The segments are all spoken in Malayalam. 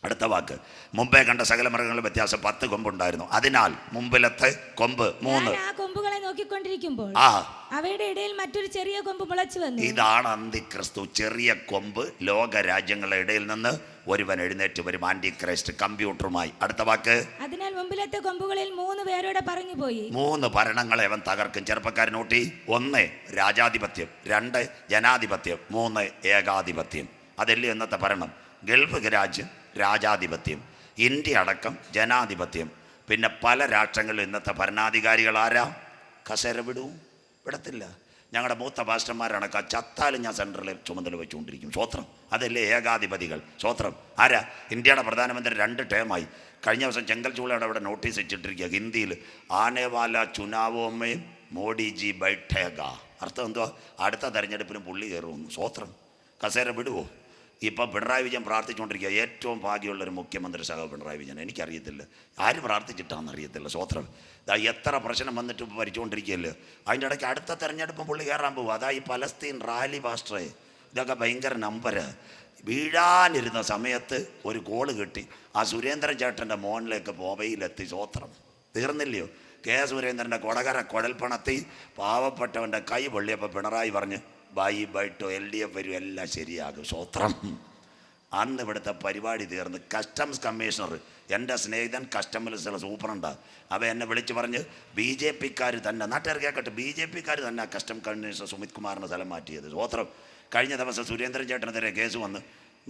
അടുത്ത വാക്ക്, മുമ്പേ കണ്ട സകല മൃഗങ്ങളുടെ വ്യത്യാസം 10 കൊമ്പുണ്ടായിരുന്നു. അതിനാൽ മുമ്പിലത്തെ കൊമ്പ് 3. ആ കൊമ്പുകളെ നോക്കിക്കൊണ്ടിരിക്കുമ്പോൾ അവയുടെ ഇടയിൽ മറ്റൊരു ചെറിയ കൊമ്പ് മുളച്ചു വന്നു. ഇതാണ് അന്തിക്രിസ്തു. ചെറിയ കൊമ്പ്. ലോക രാജ്യങ്ങളുടെ ഇടയിൽ നിന്ന് ഒരുവൻ എഴുന്നേറ്റ് വരും, ആന്റിക്രൈസ്റ്റ്, കമ്പ്യൂട്ടറുമായി. അടുത്ത വാക്ക്, അതിനാൽ മുമ്പിലത്തെ കൊമ്പുകളിൽ 3 പേരോടെ പറഞ്ഞു പോയി. 3 ഭരണങ്ങളെ അവൻ തകർക്കും. ചെറുപ്പക്കാരൻ നോട്ടി: 1 രാജാധിപത്യം, 2 ജനാധിപത്യം, 3 ഏകാധിപത്യം. അതല്ലേ ഇന്നത്തെ ഭരണം. ഗൾഫ് രാജ്യം രാജാധിപത്യം, ഇന്ത്യ അടക്കം ജനാധിപത്യം. പിന്നെ പല രാഷ്ട്രങ്ങളിലും ഇന്നത്തെ ഭരണാധികാരികൾ ആരാ? കസേര വിടത്തില്ല. ഞങ്ങളുടെ മൂത്ത പാസ്റ്റർമാരാണ് ചത്താലും ഞാൻ സെൻട്രൽ ചുമതല വെച്ചുകൊണ്ടിരിക്കും. സ്വത്രം. അതല്ലേ ഏകാധിപതികൾ. സ്വത്രം. ആരാ? ഇന്ത്യയുടെ പ്രധാനമന്ത്രി 2 ടേമായി. കഴിഞ്ഞ ദിവസം ചെങ്കൽ ചൂളയുടെ അവിടെ നോട്ടീസ് വെച്ചിട്ടിരിക്കുക ഹിന്ദിയിൽ, ആനേവാല ചുനാവോമേയും മോഡിജി ബൈഠേഗ. അർത്ഥം എന്തുവാ? അടുത്ത തെരഞ്ഞെടുപ്പിനും പുള്ളി കയറുമെന്ന്. സ്വത്രം. കസേര വിടുവോ? ഇപ്പം പിണറായി വിജയൻ പ്രാർത്ഥിച്ചുകൊണ്ടിരിക്കുക, ഏറ്റവും ഭാഗ്യമുള്ളൊരു മുഖ്യമന്ത്രി സഹ പിണറായി വിജയൻ. എനിക്കറിയത്തില്ല ആര് പ്രാർത്ഥിച്ചിട്ടാണെന്ന് അറിയത്തില്ല. സ്വത്രം. എത്ര പ്രശ്നം വന്നിട്ട് ഇപ്പോൾ ഭരിച്ചുകൊണ്ടിരിക്കുകയല്ലേ. അതിൻ്റെ ഇടയ്ക്ക് അടുത്ത തെരഞ്ഞെടുപ്പം പുള്ളി കയറാൻ പോകും. അതാ ഈ പലസ്തീൻ റാലി പാസ്റ്ററെ. ഇതൊക്കെ ഭയങ്കര നമ്പര്. വീഴാനിരുന്ന സമയത്ത് ഒരു കോള് കിട്ടി. ആ സുരേന്ദ്രൻ ചേട്ടൻ്റെ മോനിലേക്ക് മൊബൈലെത്തി. സ്വത്രം. തീർന്നില്ലയോ? കെ സുരേന്ദ്രൻ്റെ കൊടകര കുഴൽപ്പണത്തി പാവപ്പെട്ടവൻ്റെ കൈ പൊള്ളിയപ്പോൾ പിണറായി പറഞ്ഞ് ബൈട്ടോ LDF വരും, എല്ലാം ശരിയാകും. സ്വത്രം. അന്ന് ഇവിടുത്തെ പരിപാടി തീർന്ന് കസ്റ്റംസ് കമ്മീഷണർ, എൻ്റെ സ്നേഹിതൻ കസ്റ്റംസിലെ സൂപ്രണ്ടാണ്, അവ എന്നെ വിളിച്ച് പറഞ്ഞ് BJP-ക്കാർ തന്നെ, നാട്ടുകാർ കേൾക്കട്ടെ, BJP-ക്കാർ തന്നെ കസ്റ്റം കമ്മീഷണർ സുമിത് കുമാറിന് സ്ഥലം മാറ്റിയത്. സ്വത്രം. കഴിഞ്ഞ ദിവസം സുരേന്ദ്രൻ ചേട്ടനെതിരെ കേസ് വന്ന്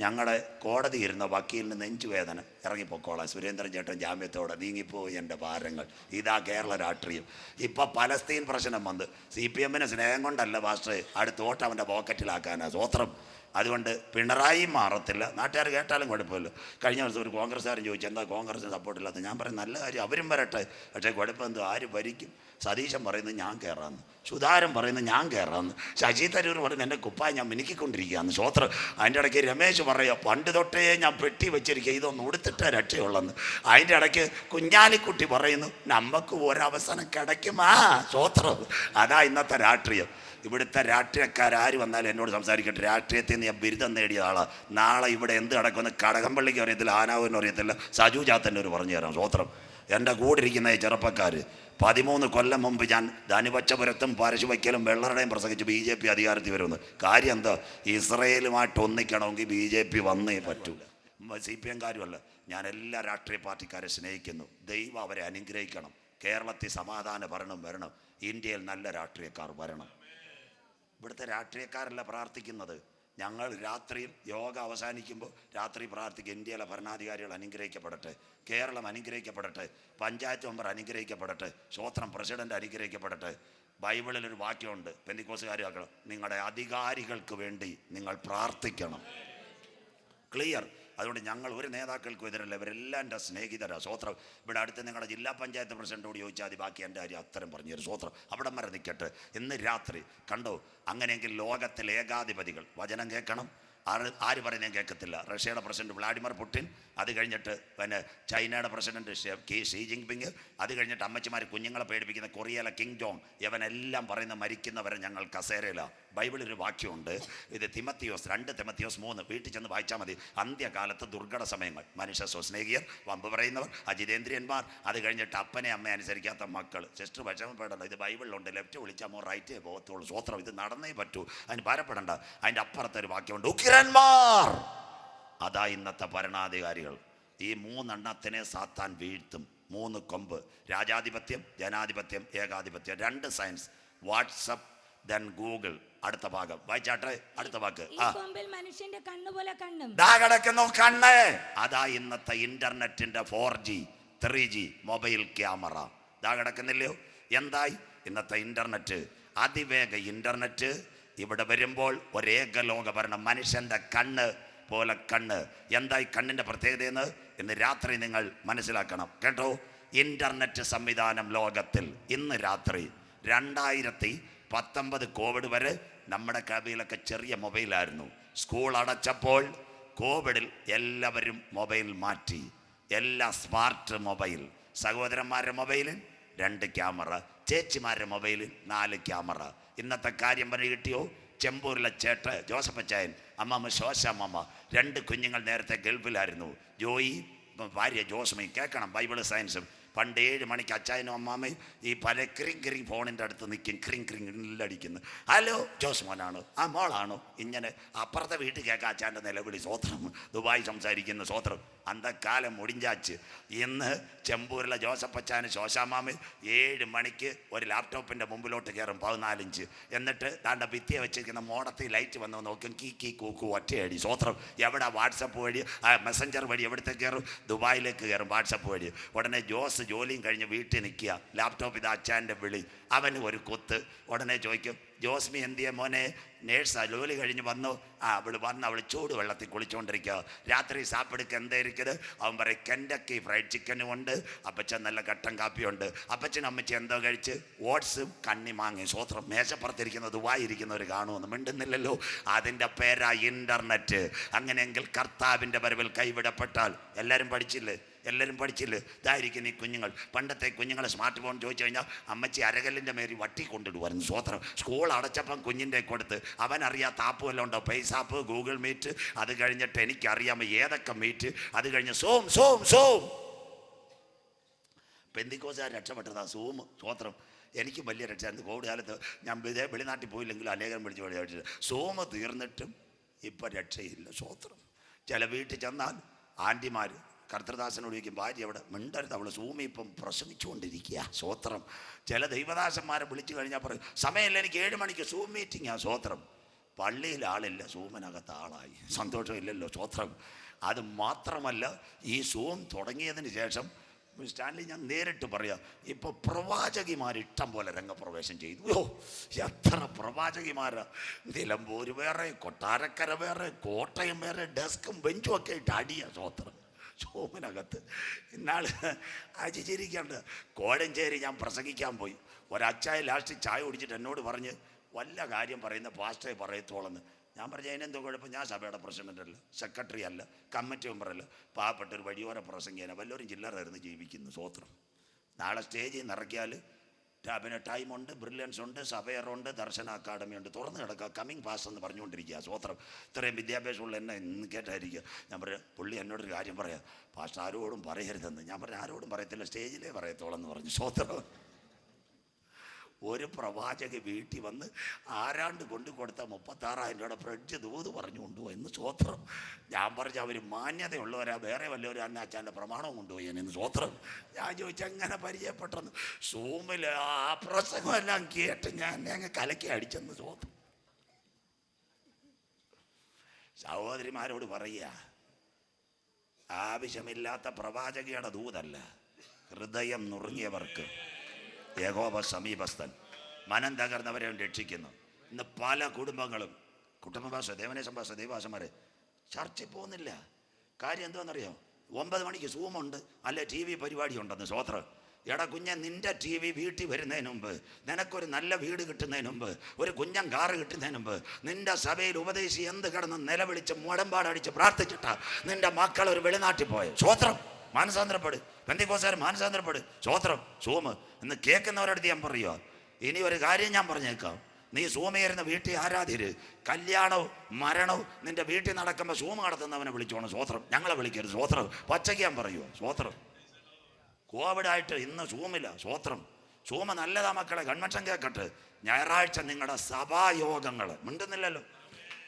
ഞങ്ങളുടെ കോടതി ഇരുന്ന വക്കീലിന് നെഞ്ചുവേദന, ഇറങ്ങിപ്പോക്കോളാം സുരേന്ദ്രൻ ചേട്ടൻ ജാമ്യത്തോടെ നീങ്ങിപ്പോയി എൻ്റെ ഭാരങ്ങൾ. ഇതാ കേരള രാഷ്ട്രീയം. ഇപ്പം പലസ്തീൻ പ്രശ്നം വന്ന് CPM-ന് സ്നേഹം കൊണ്ടല്ല പാസ്റ്ററെ, അടുത്തോട്ട് അവൻ്റെ പോക്കറ്റിലാക്കാനാണ്. സ്വത്രം. അതുകൊണ്ട് പിണറായി മാറത്തില്ല. നാട്ടുകാർ കേട്ടാലും കുഴപ്പമില്ല. കഴിഞ്ഞ ദിവസം ഒരു കോൺഗ്രസ്സുകാരൻ ചോദിച്ചു എന്താ കോൺഗ്രസിന് സപ്പോർട്ടില്ലാത്ത. ഞാൻ പറയും നല്ല കാര്യം, അവരും വരട്ടെ, പക്ഷേ കുഴപ്പം എന്തോ, ആര് ഭരിക്കും? സതീശൻ പറയുന്നത് ഞാൻ കയറാമെന്ന്, സുധാകരൻ പറയുന്നത് ഞാൻ കയറാമെന്ന്, ശശി തരൂർ പറയുന്നത് എൻ്റെ കുപ്പായി ഞാൻ മിനുക്കിക്കൊണ്ടിരിക്കുകയെന്ന്. സ്വത്രം. അതിൻ്റെ ഇടയ്ക്ക് രമേശ് പറയുക പണ്ട് തൊട്ടേ ഞാൻ പെട്ടി വെച്ചിരിക്കുക, ഇതൊന്നും ഉടുത്തിട്ടേ രക്ഷയുള്ളെന്ന്. അതിൻ്റെ ഇടയ്ക്ക് കുഞ്ഞാലിക്കുട്ടി പറയുന്നു നമുക്ക് ഒരവസരം കിടക്കുമാ. സ്വത്രം. അതാ ഇന്നത്തെ രാഷ്ട്രീയം. ഇവിടുത്തെ രാഷ്ട്രീയക്കാരും വന്നാലും എന്നോട് സംസാരിക്കട്ടെ. രാഷ്ട്രീയത്തിൽ നിന്ന് ഞാൻ ബിരുദം നേടിയ ആളാണ്. നാളെ ഇവിടെ എന്ത് നടക്കുമെന്ന് കടകംപള്ളിക്ക് അറിയത്തില്ല, ആനാവിനും അറിയത്തില്ല, സജു ചാത്തന്നൂർ പറഞ്ഞു തരാം. സ്വത്രം. എൻ്റെ കൂടെ ഇരിക്കുന്ന ഈ ചെറുപ്പക്കാർ 13 കൊല്ലം മുമ്പ് ഞാൻ ധനുവച്ചപുരത്തും പരശുവയ്ക്കലും വെള്ളറടയും പ്രസംഗിച്ച് BJP അധികാരത്തിൽ വരുമെന്ന്. കാര്യം എന്താ? ഇസ്രയേലുമായിട്ട് ഒന്നിക്കണമെങ്കിൽ BJP വന്നേ പറ്റൂ. CPM-കാരുമല്ല, ഞാൻ എല്ലാ രാഷ്ട്രീയ പാർട്ടിക്കാരെ സ്നേഹിക്കുന്നു. ദൈവം അവരെ അനുഗ്രഹിക്കണം. കേരളത്തിൽ സമാധാന ഭരണം വരണം. ഇന്ത്യയിൽ നല്ല രാഷ്ട്രീയക്കാർ വരണം. ഇവിടുത്തെ രാഷ്ട്രീയക്കാരല്ല പ്രാർത്ഥിക്കുന്നത്. ഞങ്ങൾ രാത്രിയിൽ യോഗ അവസാനിക്കുമ്പോൾ രാത്രി പ്രാർത്ഥിക്കും, ഇന്ത്യയിലെ ഭരണാധികാരികൾ അനുഗ്രഹിക്കപ്പെടട്ടെ, കേരളം അനുഗ്രഹിക്കപ്പെടട്ടെ, പഞ്ചായത്ത് മെമ്പർ അനുഗ്രഹിക്കപ്പെടട്ടെ, സ്വത്രം പ്രസിഡന്റ് അനുഗ്രഹിക്കപ്പെടട്ടെ. ബൈബിളിലൊരു വാക്യമുണ്ട്, പെന്തിക്കോസുകാരും നിങ്ങളുടെ അധികാരികൾക്ക് വേണ്ടി നിങ്ങൾ പ്രാർത്ഥിക്കണം. ക്ലിയർ. അതുകൊണ്ട് ഞങ്ങൾ ഒരു നേതാക്കൾക്കും എതിരല്ല, ഇവരെല്ലാം എൻ്റെ സ്നേഹിതരാണ്. സ്വത്രം. ഇവിടെ അടുത്ത് നിങ്ങളുടെ ജില്ലാ പഞ്ചായത്ത് പ്രസിഡന്റോട് ചോദിച്ചാൽ മതി, ബാക്കി എൻ്റെ കാര്യം അത്തരം പറഞ്ഞു തരും. സ്വത്രം. അവിടം വരെ നിൽക്കട്ടെ. ഇന്ന് രാത്രി കണ്ടോ? അങ്ങനെയെങ്കിൽ ലോകത്തിലെ ഏകാധിപതികൾ വചനം കേൾക്കണം. ആര് പറയുന്നതും കേൾക്കത്തില്ല. റഷ്യയുടെ പ്രസിഡന്റ് വ്ളാഡിമിർ പുടിൻ, അത് കഴിഞ്ഞിട്ട് പിന്നെ ചൈനയുടെ പ്രസിഡന്റ് ഷീ ജിൻപിങ്, അത് കഴിഞ്ഞിട്ട് അമ്മച്ചിമാർ കുഞ്ഞുങ്ങളെ പേടിപ്പിക്കുന്ന കൊറിയയിലെ കിങ് ജോങ്, ഇവനെല്ലാം പറയുന്ന മരിക്കുന്നവരെ ഞങ്ങൾ കസേരയിലാണ്. ബൈബിളൊരു വാക്യമുണ്ട്, ഇത് 2 തിമത്തിയോസ് 3 വീട്ടിൽ ചെന്ന് വായിച്ചാൽ മതി. അന്ത്യകാലത്ത് ദുർഘട സമയങ്ങൾ, മനുഷ്യ സ്വസ്നേഹിയർ, വമ്പ് പറയുന്നവർ, അജിതേന്ദ്രിയന്മാർ, അത് കഴിഞ്ഞിട്ട് അപ്പനെ അമ്മയെ അനുസരിക്കാത്ത മക്കൾ. സിസ്റ്റർ വിഷമപ്പെടണ്ട, ഇത് ബൈബിളിലുണ്ട്. ലെഫ്റ്റ് വിളിച്ചാൽ റൈറ്റേ പോകത്തുള്ളൂ. സ്വത്രം. ഇത് നടന്നേ പറ്റൂ, അതിന് ഭാരപ്പെടണ്ട. അതിൻ്റെ അപ്പുറത്തെ ഒരു വാക്യമുണ്ട്, ഉഗ്രന്മാർ. അതാ ഇന്നത്തെ ഭരണാധികാരികൾ. ഈ 3 എണ്ണത്തിനെ സാത്താൻ വീഴ്ത്തും. 3 കൊമ്പ്: രാജാധിപത്യം, ജനാധിപത്യം, ഏകാധിപത്യം. 2 സയൻസ്. WhatsApp, then Google. അടുത്ത ഭാഗം വായിച്ചാട്ടെ. അടുത്ത വാക്ക്. മനുഷ്യന്റെ കണ്ണുപോലെ കണ്ണും കിടക്കുന്നു കണ്ണ്. അതാ ഇന്നത്തെ ഇന്റർനെറ്റിന്റെ 4G 3G മൊബൈൽ ക്യാമറ. കിടക്കുന്നില്ലയോ? എന്തായി ഇന്നത്തെ ഇന്റർനെറ്റ്? അതിവേഗ ഇന്റർനെറ്റ് ഇവിടെ വരുമ്പോൾ ഒരേകലോക ഭരണം. മനുഷ്യന്റെ കണ്ണ് പോലെ കണ്ണ്. എന്തായി കണ്ണിന്റെ പ്രത്യേകതയെന്ന് ഇന്ന് രാത്രി നിങ്ങൾ മനസ്സിലാക്കണം കേട്ടോ. ഇന്റർനെറ്റ് സംവിധാനം ലോകത്തിൽ ഇന്ന് രാത്രി 2019 കോവിഡ് വരെ നമ്മുടെ കയ്യിലൊക്കെ ചെറിയ മൊബൈലായിരുന്നു. സ്കൂൾ അടച്ചപ്പോൾ കോവിഡിൽ എല്ലാവരും മൊബൈൽ മാറ്റി. എല്ലാ സ്മാർട്ട് മൊബൈൽ. സഹോദരന്മാരുടെ മൊബൈലിൽ 2 ക്യാമറ, ചേച്ചിമാരുടെ മൊബൈലിൽ 4 ക്യാമറ. ഇന്നത്തെ കാര്യം വരെ കിട്ടിയോ? ചെമ്പൂരിലെ ജോസഫ് അച്ചായൻ, അമ്മമ്മ ശോശാമ്മ, 2 കുഞ്ഞുങ്ങൾ നേരത്തെ ഗൾഫിലായിരുന്നു. ജോയി, ഭാര്യ ജോസ്മി. കേൾക്കണം, ബൈബിള് സയൻസും. പണ്ട് 7 മണിക്ക് അച്ചായനും അമ്മാമ്മയും ഈ പല ക്രിങ് ഫോണിൻ്റെ അടുത്ത് നിൽക്കും, ക്രിങ് അടിക്കുന്നു. ഹലോ, ജോസ് മോനാണോ? ആ മോളാണോ? ഇങ്ങനെ അപ്പുറത്തെ വീട്ടിൽ കേൾക്കാം അച്ചാൻ്റെ നിലവിളി. സ്വോത്രം. ദുബായ് സംസാരിക്കുന്ന സ്വോത്രം. അന്തക്കാലം മുടിഞ്ചാച്ച്. ഇന്ന് ചെമ്പൂരിലെ ജോസഫ് അച്ചാനും ശോശാമാമയും 7 മണിക്ക് ഒരു ലാപ്ടോപ്പിൻ്റെ മുമ്പിലോട്ട് കയറും 14 ഇഞ്ച്. എന്നിട്ട് താണ്ട ഭിത്തിയെ വെച്ചിരിക്കുന്ന മോടത്തിൽ ലൈറ്റ് വന്ന് നോക്കും, കീ കൂക്കു ഒറ്റയടി. സ്വോത്രം. എവിടെ? വാട്സപ്പ് വഴി, മെസ്സഞ്ചർ വഴി. എവിടത്തെ കയറും? ദുബായിലേക്ക് കയറും വാട്സപ്പ് വഴി. ഉടനെ ജോസ് ജോലിയും കഴിഞ്ഞ് വീട്ടിൽ നിൽക്കുക. ലാപ്ടോപ്പ് ഇത് അച്ചാൻ്റെ വിളി. അവന് ഒരു കൊത്ത്. ഉടനെ ചോദിക്കും, ജോസ്മി എന്തിയെ മോനെ? നേഴ്സാ, ജോലി കഴിഞ്ഞ് വന്നു. അവൾ വന്ന് അവൾ ചൂട് വെള്ളത്തിൽ കുളിച്ചുകൊണ്ടിരിക്കുക. രാത്രി സാപ്പിടുക്ക് എന്തായിരിക്കുന്നത്? അവൻ പറയും, കെൻഡക്കി ഫ്രൈഡ് ചിക്കനും ഉണ്ട്, അപ്പച്ചൻ നല്ല കട്ടൻ കാപ്പിയുണ്ട്. അപ്പച്ചനും അമ്മച്ചി എന്തോ കഴിച്ച്? ഓട്സും കണ്ണിമാങ്ങയും. സ്വോത്രം. മേശപ്പുറത്തിരിക്കുന്ന ദുബായി ഇരിക്കുന്നവർ കാണുമെന്ന് മിണ്ടുന്നില്ലല്ലോ. അതിൻ്റെ പേരാ ഇൻ്റർനെറ്റ്. അങ്ങനെയെങ്കിൽ കർത്താവിൻ്റെ വരവിൽ കൈവിടപ്പെട്ടാൽ എല്ലാവരും പഠിച്ചില്ലേ? ഇതായിരിക്കും ഈ കുഞ്ഞുങ്ങൾ. പണ്ടത്തെ കുഞ്ഞുങ്ങളെ സ്മാർട്ട് ഫോൺ ചോദിച്ചു കഴിഞ്ഞാൽ അമ്മച്ചി അരകല്ലിൻ്റെ മേരി വട്ടി കൊണ്ടിടുമായിരുന്നു. സ്വോത്രം. സ്കൂൾ അടച്ചപ്പം കുഞ്ഞിൻ്റെ കൊടുത്ത് അവനറിയാത്ത ആപ്പ് വല്ലതും ഉണ്ടോ? ഫേസാപ്പ്, ഗൂഗിൾ മീറ്റ്. അത് കഴിഞ്ഞിട്ട് എനിക്കറിയാമോ ഏതൊക്കെ മീറ്റ്. അത് കഴിഞ്ഞ് സോം പെന്തിക്കോസാർ രക്ഷപ്പെട്ടതാ സൂം. സ്വോത്രം. എനിക്കും വലിയ രക്ഷയായിരുന്നു. കോവിഡ് കാലത്ത് ഞാൻ വെളിനാട്ടിൽ പോയില്ലെങ്കിലും അനേകം പിടിച്ച് പഠിച്ചിട്ട് സോമ തീർന്നിട്ടും ഇപ്പം രക്ഷയില്ല. സ്വോത്രം. ചില വീട്ടിൽ ചെന്നാൽ ആൻറ്റിമാർ കർത്തൃദാസനോട് ചോദിക്കും, ഭാര്യ എവിടെ? മിണ്ടരുത്, അവൾ സൂമി ഇപ്പം പ്രസംഗിച്ചുകൊണ്ടിരിക്കുക. സ്വോത്രം. ചില ദൈവദാസന്മാരെ വിളിച്ചു കഴിഞ്ഞാൽ പറയും, സമയമില്ല, എനിക്ക് 7 മണിക്ക് സൂം മീറ്റിംഗാ. സ്വോത്രം. പള്ളിയിൽ ആളില്ല, സൂമിനകത്ത് ആളായി. സന്തോഷമില്ലല്ലോ. സ്വോത്രം. അത് മാത്രമല്ല, ഈ സൂം തുടങ്ങിയതിന് ശേഷം സ്റ്റാൻലി ഞാൻ നേരിട്ട് പറയാം, ഇപ്പോൾ പ്രവാചകിമാർ ഇഷ്ടം പോലെ രംഗപ്രവേശം ചെയ്തു. എത്ര പ്രവാചകിമാരാ! നിലമ്പൂർ വേറെ, കൊട്ടാരക്കര വേറെ, കോട്ടയം വേറെ, ഡെസ്കും ബെഞ്ചും ഒക്കെ ഇട്ട് അടിയ. സ്വോത്രം. ഷോമിനകത്ത് ഇന്നാൾ അജിച്ചിരിക്കേണ്ട കോഴഞ്ചേരി ഞാൻ പ്രസംഗിക്കാൻ പോയി. ഒരച്ചായ ലാസ്റ്റ് ചായ കുടിച്ചിട്ട് എന്നോട് പറഞ്ഞ്, വല്ല കാര്യം പറയുന്ന പാസ്റ്റേ പറയത്തോളെന്ന്. ഞാൻ പറഞ്ഞു, അതിനെന്തോ കുഴപ്പം? ഞാൻ സഭയുടെ പ്രസിഡൻ്റല്ല, സെക്രട്ടറി അല്ല, കമ്മിറ്റി മെമ്പറല്ല, പാവപ്പെട്ട ഒരു വഴിയോര പ്രസംഗിയാണ്. വല്ലവരും ചില്ലറായിരുന്നു ജീവിക്കുന്നു. സ്വോത്രം. നാളെ സ്റ്റേജിൽ നിറയ്ക്കാൽ പിന്നെ ടൈമുണ്ട്, ബ്രില്യൻസ് ഉണ്ട്, സഭയറുണ്ട്, ദർശന അക്കാഡമി ഉണ്ട്. തുറന്ന് കിടക്കുക, കമ്മിങ് പാസ് എന്ന് പറഞ്ഞുകൊണ്ടിരിക്കുക. സ്വോത്രം. ഇത്രയും വിദ്യാഭ്യാസമുള്ള എന്നെ ഇന്ന് കേട്ടായിരിക്കുക. ഞാൻ പറഞ്ഞു, പുള്ളി എന്നോടൊരു കാര്യം പറയാം, പാസ്റ്റർ ആരോടും പറയരുതെന്ന്. ഞാൻ പറഞ്ഞു, ആരോടും പറയത്തില്ല, സ്റ്റേജിലേ പറയത്തോളെന്ന് പറഞ്ഞു. സ്വോത്രം. ഒരു പ്രവാചക വീട്ടിൽ വന്ന് ആരാണ്ട് കൊണ്ടു കൊടുത്ത 36,000 രൂപയുടെ ഫ്രിഡ്ജ് ദൂത് പറഞ്ഞു കൊണ്ടുപോയെന്ന്. സ്വോത്രം. ഞാൻ പറഞ്ഞു, അവർ മാന്യതയുള്ളവരാ, വേറെ വല്ലവരും അന്ന അച്ഛൻ്റെ പ്രമാണവും കൊണ്ടുപോയി എന്ന്. സ്വോത്രം. ഞാൻ ചോദിച്ചു, എങ്ങനെ പരിചയപ്പെട്ടെന്ന്. സൂമിൽ ആ പ്രസംഗമെല്ലാം കേട്ട് ഞാൻ അങ്ങ് കലക്കി അടിച്ചെന്ന്. സ്വോത്രം. സഹോദരിമാരോട് പറയുക, ആവശ്യമില്ലാത്ത പ്രവാചകയുടെ ദൂതല്ല, ഹൃദയം നുറുങ്ങിയവർക്ക് യഹോവ സമീപസ്ഥൻ, മനം തകർന്നവരെ രക്ഷിക്കുന്നു. ഇന്ന് പല കുടുംബങ്ങളും കുടുംബഭാഷ, ദൈവഭാഷമാരെ ചർച്ചയിൽ പോകുന്നില്ല. കാര്യം എന്താണെന്നറിയോ? 9 മണിക്ക് സൂമുണ്ട്, അല്ലെ TV പരിപാടി ഉണ്ടെന്ന്. സ്വോത്രം. എടാ കുഞ്ഞെ, നിൻ്റെ TV വീട്ടിൽ വരുന്നതിന് മുമ്പ്, നിനക്കൊരു നല്ല വീട് കിട്ടുന്നതിന് മുമ്പ്, ഒരു കുഞ്ഞൻ കാറ് കിട്ടുന്നതിന് മുമ്പ്, നിൻ്റെ സഭയിൽ ഉപദേശി എന്ത് കിടന്ന് നിലവിളിച്ച് മുടമ്പാടടിച്ച് പ്രാർത്ഥിച്ചിട്ടാ നിൻ്റെ മക്കൾ ഒരു വെളിനാട്ടിൽ പോയത്. സ്വോത്രം. മാനസാന്തരപ്പെട്. പെന്തിക്കോസ്തുകാർ മാനസാന്തരപ്പെട്. സ്വോത്രം. സൂമ്. ഇന്ന് കേൾക്കുന്നവരടുത്ത് ഞാൻ പറയുക, ഇനി ഒരു കാര്യം ഞാൻ പറഞ്ഞേക്കാം. നീ സൂമയായിരുന്ന വീട്ടിൽ ആരാധിര്. കല്യാണവും മരണവും നിന്റെ വീട്ടിൽ നടക്കുമ്പോൾ സൂമ നടത്തുന്നവനെ വിളിച്ചോണം. സ്വോത്രം. ഞങ്ങളെ വിളിക്കരുത്. സ്വോത്രം. പച്ചയ്ക്കാൻ പറയുമോ? സ്വോത്രം. കോവിഡായിട്ട് ഇന്ന് സൂമില്ല. സ്വോത്രം. സൂമ നല്ലതാ മക്കളെ, കൺവെൻഷൻ കേൾക്കട്ടെ. ഞായറാഴ്ച നിങ്ങളുടെ സഭായോഗങ്ങൾ മിണ്ടുന്നില്ലല്ലോ.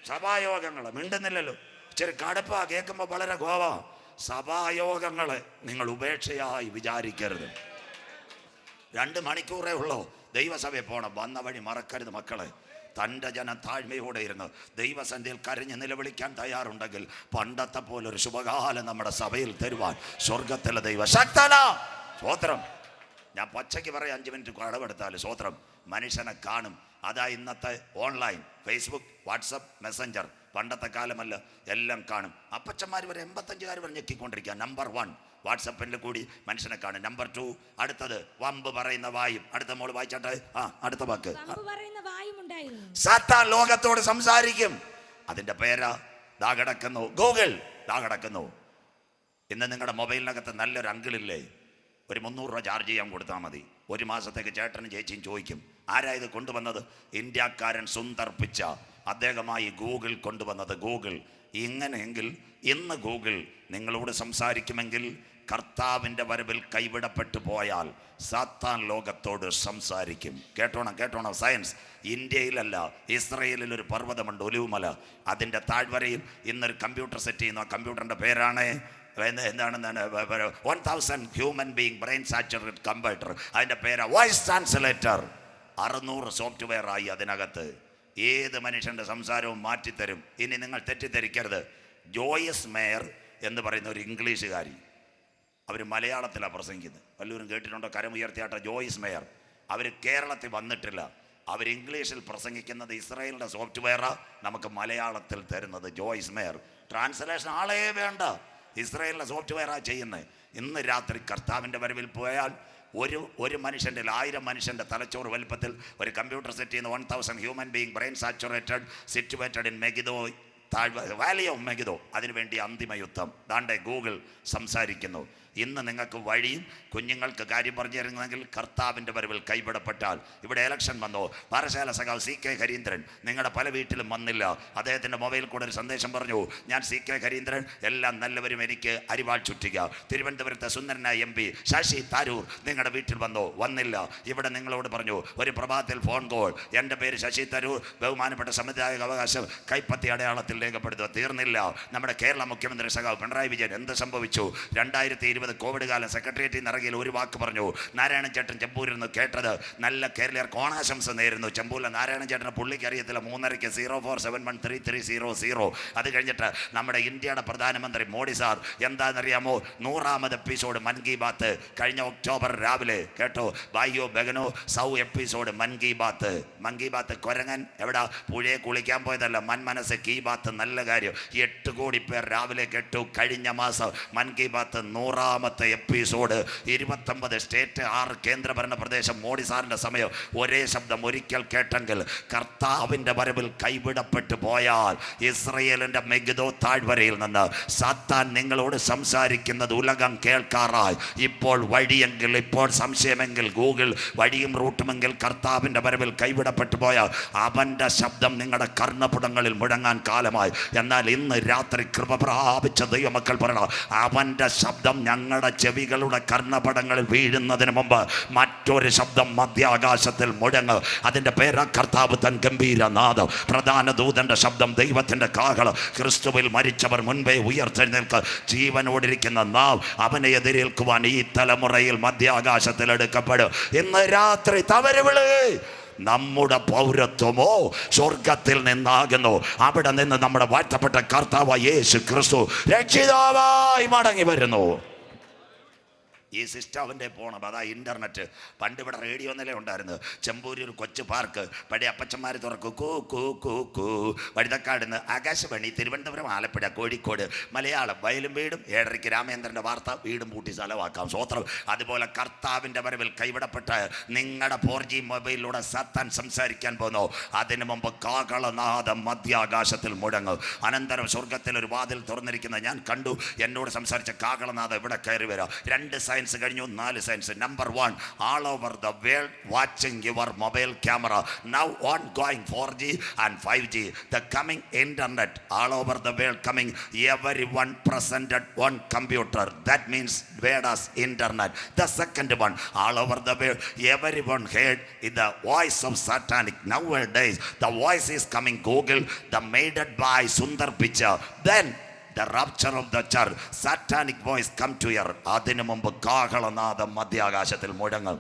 സഭായോഗങ്ങൾ മിണ്ടുന്നില്ലല്ലോ. ഇച്ചിരി കടുപ്പാ, കേൾക്കുമ്പോൾ വളരെ കോവാ. സഭായോഗങ്ങളെ നിങ്ങൾ ഉപേക്ഷയായി വിചാരിക്കരുത്. 2 മണിക്കൂറേ ഉള്ളൂ ദൈവസഭയിൽ പോകണം. വന്ന വഴി മറക്കരുത് മക്കളെ. തൻ്റെ ജനം താഴ്മയോടെ ഇരുന്ന് ദൈവസന്ധിയിൽ കരഞ്ഞ് നിലവിളിക്കാൻ തയ്യാറുണ്ടെങ്കിൽ പണ്ടത്തെ പോലെ ഒരു ശുഭകാലം നമ്മുടെ സഭയിൽ തരുവാൻ സ്വർഗത്തിലെ ദൈവശക്തനാ. സ്വോത്രം. ഞാൻ പച്ചയ്ക്ക് പറയാം, 5 മിനിറ്റ് കടവെടുത്താൽ സ്വോത്രം. മനുഷ്യനെ കാണും. അതാ ഇന്നത്തെ ഓൺലൈൻ, ഫേസ്ബുക്ക്, വാട്സപ്പ്, മെസ്സഞ്ചർ. പണ്ടത്തെ കാലമല്ല, എല്ലാം കാണും. അപ്പച്ചന്മാർ വരെ 85 വരെ ഞെക്കിക്കൊണ്ടിരിക്കുക. നമ്പർ 1 വാട്സപ്പിൽ കൂടി മനുഷ്യനെ കാണും. നമ്പർ 2 അടുത്തത് വമ്പ് പറയുന്ന വായും. അടുത്ത മോള് വായിച്ചാട്ടെ. അടുത്ത വാക്ക്. സാത്താൻ ലോകത്തോട് സംസാരിക്കും. അതിന്റെ പേരാ ദാ കിടക്കുന്നു ഗൂഗിൾ. ദാ കിടക്കുന്നു. ഇന്ന് നിങ്ങളുടെ മൊബൈലിനകത്ത് നല്ലൊരു അങ്കിളില്ലേ, ഒരു 300 രൂപ ചാർജ് ചെയ്യാൻ കൊടുത്താൽ മതി. 1 മാസത്തേക്ക് ചേട്ടനും ചേച്ചിയും ചോദിക്കും, ആരാ ഇത് കൊണ്ടുവന്നത്? ഇന്ത്യക്കാരൻ സുന്ദർ പിച്ച. അദ്ദേഹമായി ഗൂഗിൾ കൊണ്ടുവന്നത്. ഗൂഗിൾ ഇങ്ങനെയെങ്കിൽ ഇന്ന് ഗൂഗിൾ നിങ്ങളോട് സംസാരിക്കുമെങ്കിൽ കർത്താവിൻ്റെ വരവിൽ കൈവിടപ്പെട്ടു പോയാൽ സാത്താൻ ലോകത്തോട് സംസാരിക്കും. കേട്ടോണം സയൻസ്. ഇന്ത്യയിലല്ല, ഇസ്രയേലിൽ ഒരു പർവ്വതമുണ്ട്, ഒലിവുമല. അതിൻ്റെ താഴ്വരയിൽ ഇന്നൊരു കമ്പ്യൂട്ടർ സെറ്റ് ചെയ്യുന്നു. ആ കമ്പ്യൂട്ടറിൻ്റെ പേരാണ് എന്താണ് 1000 human being brain saturated computer. അതിൻ്റെ പേര് വോയിസ് ട്രാൻസ്ലേറ്റർ. 600 സോഫ്റ്റ്വെയർ ആയി അതിനകത്ത്. ഏത് മനുഷ്യൻ്റെ സംസാരവും മാറ്റിത്തരും. ഇനി നിങ്ങൾ തെറ്റിദ്ധരിക്കരുത്. ജോയിസ് മേയർ എന്ന് പറയുന്ന ഒരു ഇംഗ്ലീഷുകാരി, അവർ മലയാളത്തിലാണ് പ്രസംഗിക്കുന്നത്. വല്ലവരും കേട്ടിട്ടുണ്ടോ? കരമുയർത്തിയാട്ട ജോയിസ് മേയർ. അവർ കേരളത്തിൽ വന്നിട്ടില്ല. അവർ ഇംഗ്ലീഷിൽ പ്രസംഗിക്കുന്നത്. ഇസ്രായേലിൻ്റെ സോഫ്റ്റ്വെയറാണ് നമുക്ക് മലയാളത്തിൽ തരുന്നത്. ജോയിസ് മേയർ. ട്രാൻസ്ലേഷൻ ആളേ വേണ്ട, ഇസ്രായേലിൻ്റെ സോഫ്റ്റ്വെയറാണ് ചെയ്യുന്നത്. ഇന്ന് രാത്രി കർത്താവിൻ്റെ വരവിൽ പോയാൽ ഒരു മനുഷ്യൻ്റെ 1000 മനുഷ്യൻ്റെ തലച്ചോറ് വലുപ്പത്തിൽ ഒരു കമ്പ്യൂട്ടർ സെറ്റ് ചെയ്യുന്ന 1000 human being brain saturated situated in Megiddo, Valley of Megiddo. അതിനുവേണ്ടി അന്തിമ യുദ്ധം. ദാണ്ടെ ഗൂഗിൾ സംസാരിക്കുന്നു. ഇന്ന് നിങ്ങൾക്ക് വഴിയും കുഞ്ഞുങ്ങൾക്ക് കാര്യം പറഞ്ഞു തരുന്നെങ്കിൽ കർത്താവിൻ്റെ വരവിൽ കൈവിടപ്പെട്ടാൽ. ഇവിടെ ഇലക്ഷൻ വന്നോ? പാറശാല സഖാവ് CK ഹരീന്ദ്രൻ നിങ്ങളുടെ പല വീട്ടിലും വന്നില്ല. അദ്ദേഹത്തിൻ്റെ മൊബൈലിൽ കൂടെ ഒരു സന്ദേശം പറഞ്ഞു, ഞാൻ CK ഹരീന്ദ്രൻ, എല്ലാ നല്ലവരും എനിക്ക് അരിവാൾ ചുറ്റിക. തിരുവനന്തപുരത്തെ സുന്ദരനായ MP ശശി തരൂർ നിങ്ങളുടെ വീട്ടിൽ വന്നോ? വന്നില്ല. ഇവിടെ നിങ്ങളോട് പറഞ്ഞു, ഒരു പ്രഭാതത്തിൽ ഫോൺ കോൾ, എൻ്റെ പേര് ശശി തരൂർ, ബഹുമാനപ്പെട്ട സമുദായിക അവകാശം കൈപ്പത്തി അടയാളത്തിൽ രേഖപ്പെടുത്തുക. തീർന്നില്ല. നമ്മുടെ കേരള മുഖ്യമന്ത്രി സഖാവ് പിണറായി വിജയൻ എന്ത് സംഭവിച്ചു? 2020 കോവിഡ് കാലം സെക്രട്ടേറിയറ്റിൽ നിന്ന് ഇറങ്ങിയിൽ ഒരു വാക്ക് പറഞ്ഞു. നാരായണൻ ചേട്ടൻ ചെമ്പൂരിൽ നിന്ന് കേട്ടത് നല്ല കേരളീയർക്ക് ഓണാശംസ നേരുന്നു. ചെമ്പൂരിലെ നാരായണൻ ചേട്ടനെ പുള്ളിക്ക് അറിയത്തില്ല. 3:30 04713300. അത് കഴിഞ്ഞിട്ട് നമ്മുടെ ഇന്ത്യയുടെ പ്രധാനമന്ത്രി മോഡി സാർ എന്താണെന്നറിയാമോ? 100ാമത് എപ്പിസോഡ് മൻ കി ബാത്ത് കഴിഞ്ഞ ഒക്ടോബർ രാവിലെ കേട്ടോ. ബായോ ബഗനോ സൗ എപ്പിസോഡ് മൻ കി ബാത്ത്. മൻ കി ബാത്ത് കുരങ്ങൻ എവിടാ? പുഴയെ കുളിക്കാൻ പോയതല്ല. മനസ്സ് കീ ബാത്ത്. നല്ല കാര്യം. 8 കോടി പേർ രാവിലെ കേട്ടു. കഴിഞ്ഞ മാസം മൻ കി ബാത്ത് 100ാമത്തെ എപ്പിസോഡ്. 29 സ്റ്റേറ്റ്, 6 കേന്ദ്രഭരണ പ്രദേശം. മോഡി സാറിൻ്റെ സമയം ഒരേ ശബ്ദം ഒരിക്കൽ കേട്ടെങ്കിൽ കർത്താവിൻ്റെ വരവിൽ കൈവിടപ്പെട്ടു പോയാൽ ഇസ്രയേലിൻ്റെ മെഗിദോ താഴ്വരയിൽ നിന്ന് സാത്താൻ നിങ്ങളോട് സംസാരിക്കുന്നത് ഉലകം കേൾക്കാറായി. ഇപ്പോൾ വഴിയെങ്കിൽ, ഇപ്പോൾ സംശയമെങ്കിൽ ഗൂഗിൾ വഴിയും റൂട്ടുമെങ്കിൽ കർത്താവിൻ്റെ വരവിൽ കൈവിടപ്പെട്ടു പോയാൽ അവൻ്റെ ശബ്ദം നിങ്ങളുടെ കർണപുടങ്ങളിൽ മുഴങ്ങാൻ കാലമായി. എന്നാൽ ഇന്ന് രാത്രി കൃപ പ്രാപിച്ച ദൈവമക്കൾ പറയണം, അവൻ്റെ ശബ്ദം ഞങ്ങളുടെ ചെവികളുടെ കർണപടങ്ങളിൽ വീഴുന്നതിന് മുമ്പ് മറ്റൊരു ശബ്ദം മധ്യാകാശത്തിൽ മുഴങ്ങ്. അതിൻ്റെ പേര് കർത്താവ് തൻ ഗംഭീരനാദം. പ്രധാന ദൂതൻ്റെ ശബ്ദം, ദൈവത്തിൻ്റെ കാഹളം. ക്രിസ്തുവിൽ മരിച്ചവർ മുൻപേ ഉയർത്തെഴുന്നേൽക്ക്. ജീവനോടിരിക്കുന്ന നാം അവനെ എതിരേൽക്കുവാൻ ഈ തലമുറയിൽ മധ്യാകാശത്തിൽ എടുക്കപ്പെടും. ഇന്ന് രാത്രി തവരുവിളി. നമ്മുടെ പൗരത്വമോ സ്വർഗത്തിൽ നിന്നാകുന്നു. അവിടെ നിന്ന് നമ്മുടെ വാഴ്ത്തപ്പെട്ട കർത്താവ് യേശു ക്രിസ്തു രക്ഷിതാവായി മടങ്ങി വരുന്നു. ഈ സിസ്റ്റവൻ്റെ പോണം. അതാ ഇൻ്റർനെറ്റ്. പണ്ട് ഇവിടെ റേഡിയോ നില ഉണ്ടായിരുന്നു. ചെമ്പൂരി ഒരു കൊച്ചു പാർക്ക്. പഴയ അപ്പച്ചന്മാർ തുറക്കൂ കൂ കൂ കൂ കൂ. വഴുതക്കാട് നിന്ന് ആകാശവാണി, തിരുവനന്തപുരം, ആലപ്പുഴ, കോഴിക്കോട് മലയാളം. വയലും വീടും 7:30 രാമേന്ദ്രൻ്റെ വാർത്ത. വീടും പൂട്ടി സ്ഥലമാക്കാം. സ്വോത്രം. അതുപോലെ കർത്താവിൻ്റെ വരവിൽ കൈവിടപ്പെട്ട നിങ്ങളുടെ 4G മൊബൈലിലൂടെ സാത്താൻ സംസാരിക്കാൻ പോന്നു. അതിനു മുമ്പ് കാഹളനാദം മധ്യാകാശത്തിൽ മുഴങ്ങും. അനന്തരം സ്വർഗത്തിൽ ഒരു വാതിൽ തുറന്നിരിക്കുന്നത് ഞാൻ കണ്ടു. എന്നോട് സംസാരിച്ച കാഹളനാദം ഇവിടെ കയറി വരാം. 2 സയൻസ് കഴിഞ്ഞു, 4 science. Number 1, all over the world watching your mobile camera. Now ongoing 4G and 5G. The coming internet all over the world coming. Everyone presented one computer. That means word as internet. The second one, all over the world, everyone heard the voice of satanic. Nowadays, the voice is coming Google, the made it by Sundar Pichai. Then the rapture of the church, satanic voice come to your. അതിനു മുമ്പ് കാഹളനാദം മധ്യാകാശത്തിൽ മുഴങ്ങും.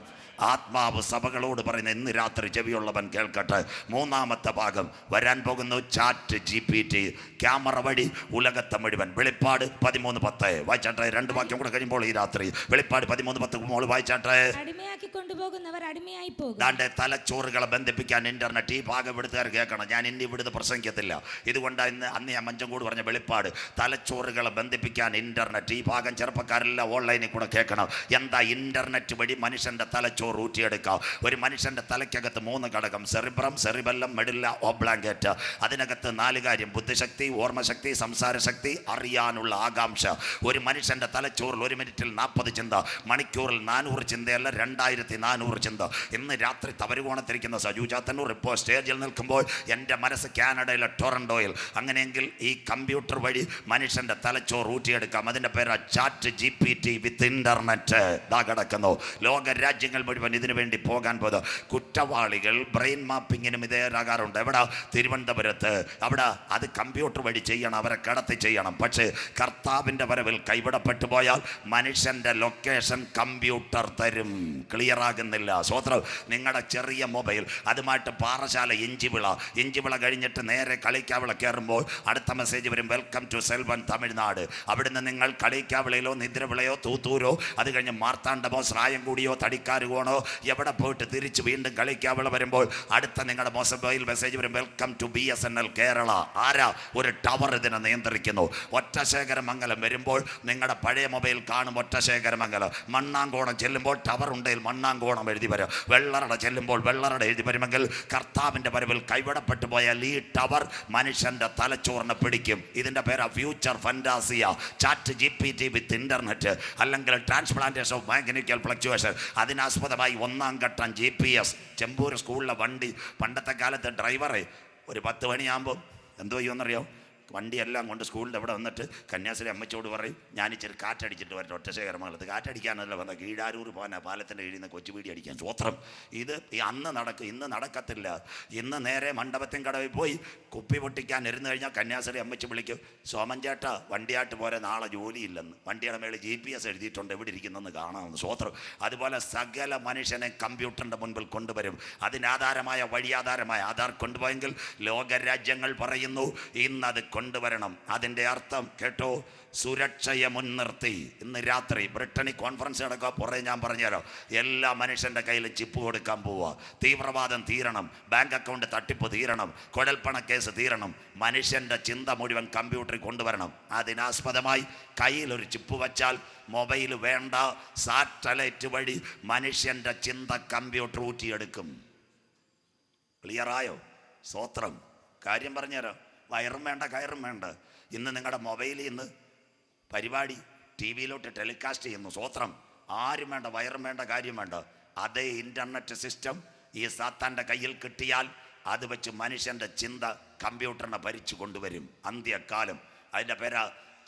ആത്മാവ് സഭകളോട് പറയുന്ന ഇന്ന് രാത്രി ചെവിയുള്ളവൻ കേൾക്കട്ടെ. 3ാമത്തെ ഭാഗം വരാൻ പോകുന്നു. ചാറ്റ് GPT ക്യാമറ വഴി ഉലകത്തെ മുഴുവൻ. വെളിപ്പാട് 13:10 വായിച്ചാട്ടെ. 2 വാക്യം കൂടെ കഴിയുമ്പോൾ ഈ രാത്രി വെളിപ്പാട് 13:10 മോള് വായിച്ചാട്ടെ. അടിമയാക്കി കൊണ്ടുപോകുന്നവർ അടിമയായി പോകും. ദാണ്ടെ തലച്ചോറുകളെ ബന്ധിപ്പിക്കാൻ ഇന്റർനെറ്റ്. ഈ ഭാഗം ഇവിടുത്തുകാർ കേൾക്കണം. ഞാൻ ഇനി ഇവിടുന്ന് പ്രസംഗിക്കത്തില്ല. ഇതുകൊണ്ടാണ് അന്ന് ഞാൻ മഞ്ചങ്കോട് പറഞ്ഞ വെളിപ്പാട്. തലച്ചോറുകളെ ബന്ധിപ്പിക്കാൻ ഇന്റർനെറ്റ്. ഈ ഭാഗം ചെറുപ്പക്കാരെല്ലാം ഓൺലൈനിൽ കൂടെ കേൾക്കണം. എന്താ ഇന്റർനെറ്റ് വഴി മനുഷ്യന്റെ തലച്ചോറ് തലച്ചോറ് ഊറ്റിയെടുക്കാം. ഒരു മനുഷ്യൻ്റെ തലയ്ക്കകത്ത് 3 ഘടകം: സെറിബ്രം, സെറിബെല്ലം, മെഡുല്ല ഓബ്ലാങ്കേറ്റ്. അതിനകത്ത് 4 കാര്യം: ബുദ്ധിശക്തി, ഓർമ്മശക്തി, സംസാരശക്തി, അറിയാനുള്ള ആകാംക്ഷ. ഒരു മനുഷ്യൻ്റെ തലച്ചോറിൽ 1 മിനിറ്റിൽ 40 ചിന്ത, മണിക്കൂറിൽ 400 ചിന്തയല്ല 2400 ചിന്ത. ഇന്ന് രാത്രി തവരുകോണത്തിരിക്കുന്ന സജു ചാത്തന്നൂർ ഇപ്പോൾ സ്റ്റേജിൽ നിൽക്കുമ്പോൾ എൻ്റെ മനസ്സ് കാനഡയിലെ ടൊറൻഡോയിൽ. അങ്ങനെയെങ്കിൽ ഈ കമ്പ്യൂട്ടർ വഴി മനുഷ്യൻ്റെ തലച്ചോറ് ഊറ്റിയെടുക്കാം. അതിൻ്റെ പേര് ചാറ്റ് GPT വിത്ത് ഇൻ്റർനെറ്റ്. ദാ കിടക്കുന്നു. ലോക രാജ്യങ്ങൾ മുഴുവൻ ഇതിനു വേണ്ടി പോകാൻ പോകുന്നത്. കുറ്റവാളികൾ ബ്രെയിൻ മാപ്പിങ്ങിനും ഇതേറാകാറുണ്ട്. എവിടെ? തിരുവനന്തപുരത്ത്. അവിടെ അത് കമ്പ്യൂട്ടർ വഴി ചെയ്യണം, അവരെ കിടത്തി ചെയ്യണം. പക്ഷേ കർത്താവിൻ്റെ വരവിൽ കൈവിടപ്പെട്ടു പോയാൽ മനുഷ്യൻ്റെ ലൊക്കേഷൻ കമ്പ്യൂട്ടർ തരും. ക്ലിയർ ആകുന്നില്ല? സ്വോത്രം. നിങ്ങളുടെ ചെറിയ മൊബൈൽ അതുമായിട്ട് പാറശാല ഇഞ്ചിവിള കഴിഞ്ഞിട്ട് നേരെ കളിക്കാവിള കയറുമ്പോൾ അടുത്ത മെസ്സേജ് വരും: വെൽക്കം ടു സെൽവൻ തമിഴ്നാട്. അവിടുന്ന് നിങ്ങൾ കളിക്കാവിളയിലോ നിദ്രവിളയോ തൂത്തൂരോ അത് കഴിഞ്ഞ് മാർത്താണ്ഡമോ സ്രായംകൂടിയോ തടിക്കാരുകോണോ എവിടെ പോയിട്ട് തിരിച്ച് വീണ്ടും കളിക്കാവിള വരുമ്പോൾ അടുത്ത നിങ്ങളുടെ മൊബൈൽ മെസ്സേജ് വരും: വെൽക്കം ടു BSNL കേരള. ആരാ? ഒരു ടവർ ഇതിനെ നിയന്ത്രിക്കുന്നു. ഒറ്റശേഖരമംഗലം വരുമ്പോൾ നിങ്ങളുടെ പഴയ മൊബൈൽ കാണും ഒറ്റശേഖരമംഗലം. മണ്ണാങ്കോണം ചെല്ലുമ്പോൾ ടവർ ഉണ്ടെങ്കിൽ മണ്ണാങ്കോണം എഴുതി വരും. വെള്ളറട ചെല്ലുമ്പോൾ വെള്ളറട എഴുതി വരുമെങ്കിൽ കർത്താവിൻ്റെ വരവിൽ കൈവിടപ്പെട്ടു പോയാൽ ഈ ടവർ മനുഷ്യൻ്റെ തലച്ചോറിനെ പിടിക്കും. ഇതിൻ്റെ പേരാ ഫ്യൂച്ചർ ഫന്റാസിയ. ചാറ്റ് GPT വിത്ത് ഇൻ്റർനെറ്റ്, അല്ലെങ്കിൽ ട്രാൻസ്പ്ലാന്റേഷൻ ഓഫ് മാഗ്നറ്റിക്കൽ ഫ്ലക്ച്വേഷൻ. അതിനാസ്പദമായി 1ാം ഘട്ടം GPS. ചെമ്പൂർ സ്കൂളിലെ വണ്ടി പണ്ടത്തെ കാലത്ത് ഡ്രൈവറെ ഒരു 10 മണിയാകുമ്പോൾ എന്തോ ചെയ്യുമെന്നറിയോ? വണ്ടിയെല്ലാം കൊണ്ട് സ്കൂളിൻ്റെ അവിടെ വന്നിട്ട് കന്യാസ്ത്രീ അമ്മച്ചോട് പറയും: ഞാൻ ഇച്ചിരി കാറ്റടിച്ചിട്ട് വരട്ടെ. ഒറ്റശേഖരമംഗലത്ത് കാറ്റടിക്കാനല്ല വന്ന, കീഴാരൂർ പോകാനാ പാലത്തിൻ്റെ കീഴിൽ നിന്ന് കൊച്ചുപീടി അടിക്കാൻ. സ്വോത്രം. ഇത് അന്ന് നടക്കും, ഇന്ന് നടക്കത്തില്ല. ഇന്ന് നേരെ മണ്ഡപത്തിൻ കടവിൽ പോയി കുപ്പി പൊട്ടിക്കാൻ ഇരുന്ന് കഴിഞ്ഞാൽ കന്യാസ്ത്രീ അമ്മച്ച് വിളിക്കും: സോമൻ ചേട്ടാ വണ്ടിയായിട്ട് പോരെ, നാളെ ജോലിയില്ലെന്ന്. വണ്ടിയുടെ മേളിൽ GPS എഴുതിയിട്ടുണ്ട്, എവിടെ ഇരിക്കുന്നെന്ന് കാണാമെന്ന്. സ്വോത്രം. അതുപോലെ സകല മനുഷ്യനെ കമ്പ്യൂട്ടറിൻ്റെ മുൻപിൽ കൊണ്ടുവരും. അതിനാധാരമായ വഴിയാധാരമായ ആധാർ കൊണ്ടുപോയെങ്കിൽ ലോകരാജ്യങ്ങൾ പറയുന്നു ഇന്നത് കൊണ്ടുവരണം. അതിൻ്റെ അർത്ഥം കേട്ടോ, സുരക്ഷയെ മുൻനിർത്തി ഇന്ന് രാത്രി ബ്രിട്ടനിൽ കോൺഫറൻസ് നടക്കുക. പുറകെ ഞാൻ പറഞ്ഞുതരാം. എല്ലാ മനുഷ്യൻ്റെ കയ്യിൽ ചിപ്പ് കൊടുക്കാൻ പോവുക. തീവ്രവാദം തീരണം, ബാങ്ക് അക്കൗണ്ട് തട്ടിപ്പ് തീരണം, കുഴൽപ്പണ കേസ് തീരണം. മനുഷ്യൻ്റെ ചിന്ത മുഴുവൻ കമ്പ്യൂട്ടറിൽ കൊണ്ടുവരണം. അതിനാസ്പദമായി കയ്യിലൊരു ചിപ്പ് വച്ചാൽ മൊബൈൽ വേണ്ട, സാറ്റലൈറ്റ് വഴി മനുഷ്യൻ്റെ ചിന്ത കമ്പ്യൂട്ടർ ഊറ്റിയെടുക്കും. ക്ലിയറായോ? സ്തോത്രം. കാര്യം പറഞ്ഞുതരാം. വയറും വേണ്ട, കയറും വേണ്ട. ഇന്ന് നിങ്ങളുടെ മൊബൈലിൽ നിന്ന് പരിപാടി TV-യിലോട്ട് ടെലികാസ്റ്റ് ചെയ്യുന്നു. സ്വോത്രം. ആരും വേണ്ട, വയറും വേണ്ട, കാര്യം വേണ്ട. അതേ ഇൻ്റർനെറ്റ് സിസ്റ്റം ഈ സാത്താൻ്റെ കയ്യിൽ കിട്ടിയാൽ അത് വെച്ച് മനുഷ്യൻ്റെ ചിന്ത കമ്പ്യൂട്ടറിനെ ഭരിച്ചു കൊണ്ടുവരും. അന്ത്യകാലം. അതിൻ്റെ പേരാ